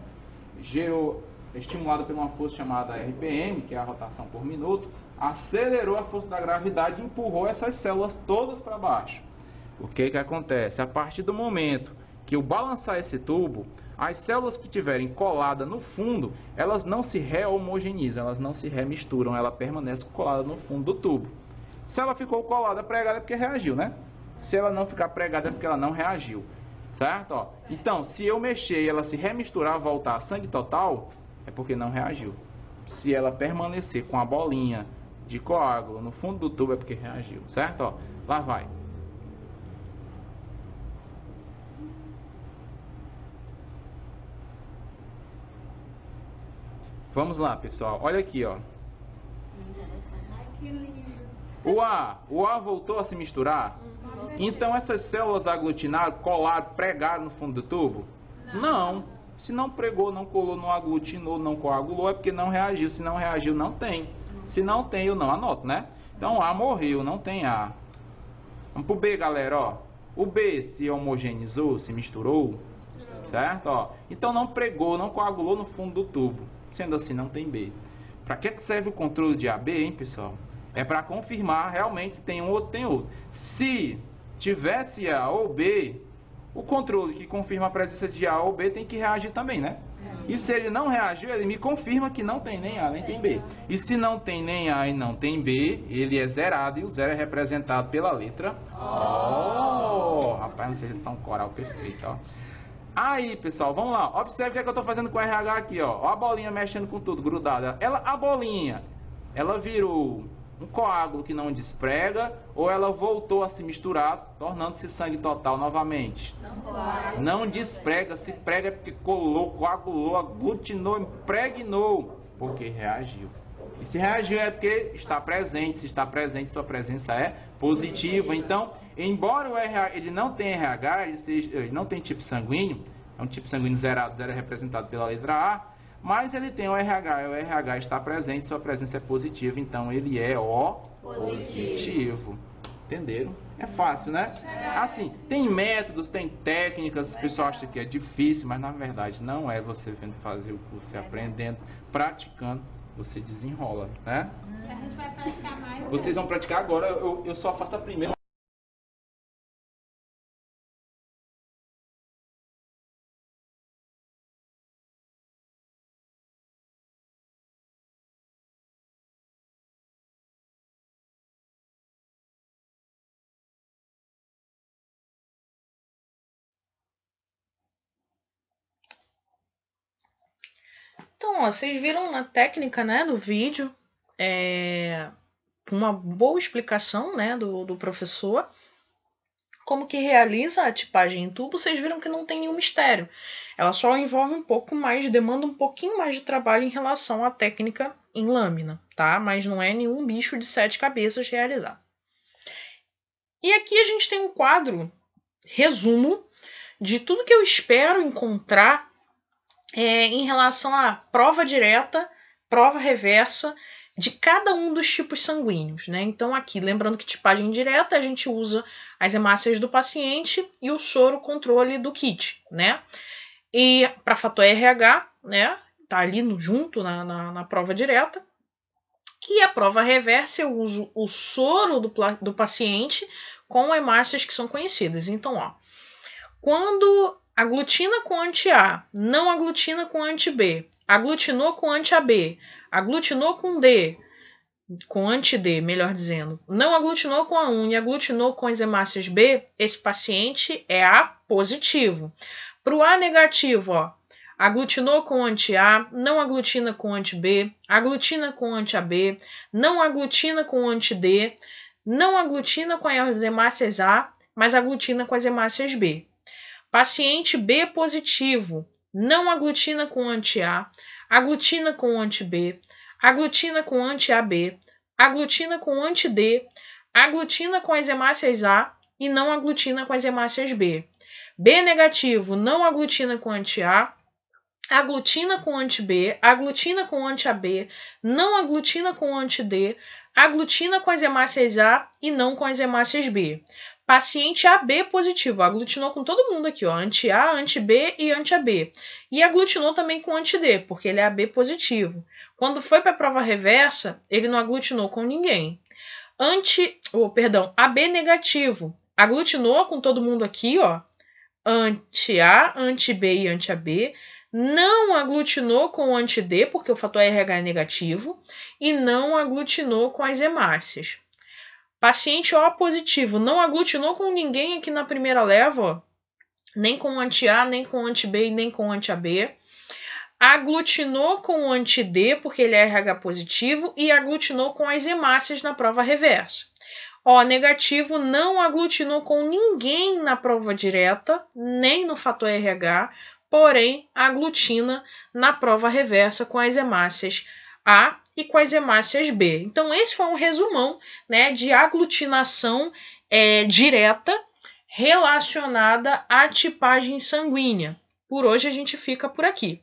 gerou, estimulada por uma força chamada RPM, que é a rotação por minuto, acelerou a força da gravidade e empurrou essas células todas para baixo. O que acontece? A partir do momento que eu balançar esse tubo, as células que estiverem coladas no fundo, elas não se rehomogeneizam, elas não se remisturam, ela permanece colada no fundo do tubo. Se ela ficou colada, pregada, é porque reagiu, né? Se ela não ficar pregada, é porque ela não reagiu. Certo? Ó. Então, se eu mexer e ela se remisturar, voltar a sangue total, é porque não reagiu. Se ela permanecer com a bolinha de coágulo no fundo do tubo, é porque reagiu. Certo? Ó. Lá vai. Vamos lá, pessoal. Olha aqui, ó. Ai, que lindo. O A voltou a se misturar? Então essas células aglutinaram, colaram, pregaram no fundo do tubo? Não. Se não pregou, não colou, não aglutinou, não coagulou, é porque não reagiu. Se não reagiu, não tem. Se não tem, eu não anoto, né? Então A morreu, não tem A. Vamos pro B, galera, ó. O B se homogeneizou, se misturou, certo? Ó. Então não pregou, não coagulou no fundo do tubo. Sendo assim, não tem B. Para que serve o controle de AB, hein, pessoal? É para confirmar realmente se tem um ou tem outro. Se tivesse A ou B, o controle que confirma a presença de A ou B tem que reagir também, né? E se ele não reagiu, ele me confirma que não tem nem A nem tem B. E se não tem nem A e não tem B, ele é zerado e o zero é representado pela letra O. Rapaz, não sei se são coral perfeito, ó. Aí, pessoal, vamos lá. Observe o que é que eu estou fazendo com o RH aqui, ó. Ó a bolinha mexendo com tudo, grudada. A bolinha, ela virou um coágulo que não desprega ou ela voltou a se misturar, tornando-se sangue total novamente? Não desprega. Se prega é porque colou, coagulou, aglutinou, impregnou, porque reagiu. E se reagiu é porque está presente. Se está presente, sua presença é positiva. Então, embora o RH ele não tenha RH, ele não tem tipo sanguíneo, é um tipo sanguíneo zerado, zero é representado pela letra A, mas ele tem o RH está presente, sua presença é positiva, então ele é O positivo. Entenderam? É fácil, né? Assim, tem métodos, tem técnicas, o pessoal acha que é difícil, mas na verdade não é. Você vendo fazer o curso, você aprendendo, praticando, você desenrola, né? A gente vai praticar mais. Vocês vão praticar agora, eu só faço a primeira. Então, ó, vocês viram na técnica, né, do vídeo, uma boa explicação, né, do professor, como que realiza a tipagem em tubo. Vocês viram que não tem nenhum mistério. Ela só envolve um pouco mais, demanda um pouquinho mais de trabalho em relação à técnica em lâmina, tá? Mas não é nenhum bicho de 7 cabeças realizar. E aqui a gente tem um quadro, resumo, de tudo que eu espero encontrar em relação à prova direta, prova reversa de cada um dos tipos sanguíneos, né? Então aqui, lembrando que tipagem direta, a gente usa as hemácias do paciente e o soro controle do kit, né? E para fator RH, né? Tá ali junto na prova direta. E a prova reversa eu uso o soro do paciente com hemácias que são conhecidas. Então, ó, quando aglutina com anti-A, não aglutina com anti-B, aglutinou com anti-AB, aglutinou com D, com anti-D, melhor dizendo, não aglutinou com A1 e aglutinou com as hemácias B, esse paciente é A positivo. Para o A negativo, ó, aglutinou com anti-A, não aglutina com anti-B, aglutina com anti-AB, não aglutina com anti-D, não aglutina com as hemácias A, mas aglutina com as hemácias B. Paciente B positivo, não aglutina com anti-A, aglutina com anti-B, aglutina com anti-AB, aglutina com anti-D, aglutina com as hemácias A e não aglutina com as hemácias B. B negativo, não aglutina com anti-A, aglutina com anti-B, aglutina com anti-AB, não aglutina com anti-D, aglutina com as hemácias A e não com as hemácias B. Paciente AB positivo, aglutinou com todo mundo aqui, ó, anti-A, anti-B e anti-AB. E aglutinou também com anti-D, porque ele é AB positivo. Quando foi para a prova reversa, ele não aglutinou com ninguém. AB negativo, aglutinou com todo mundo aqui, ó, anti-A, anti-B e anti-AB. Não aglutinou com o anti-D, porque o fator RH é negativo. E não aglutinou com as hemácias. Paciente O positivo, não aglutinou com ninguém aqui na primeira leva, ó, nem com anti-A, nem com anti-B e nem com anti-AB. Aglutinou com o anti-D, porque ele é RH positivo, e aglutinou com as hemácias na prova reversa. O negativo não aglutinou com ninguém na prova direta, nem no fator RH, porém aglutina na prova reversa com as hemácias A e com as hemácias B. Então, esse foi um resumão, né, de aglutinação direta relacionada à tipagem sanguínea. Por hoje a gente fica por aqui.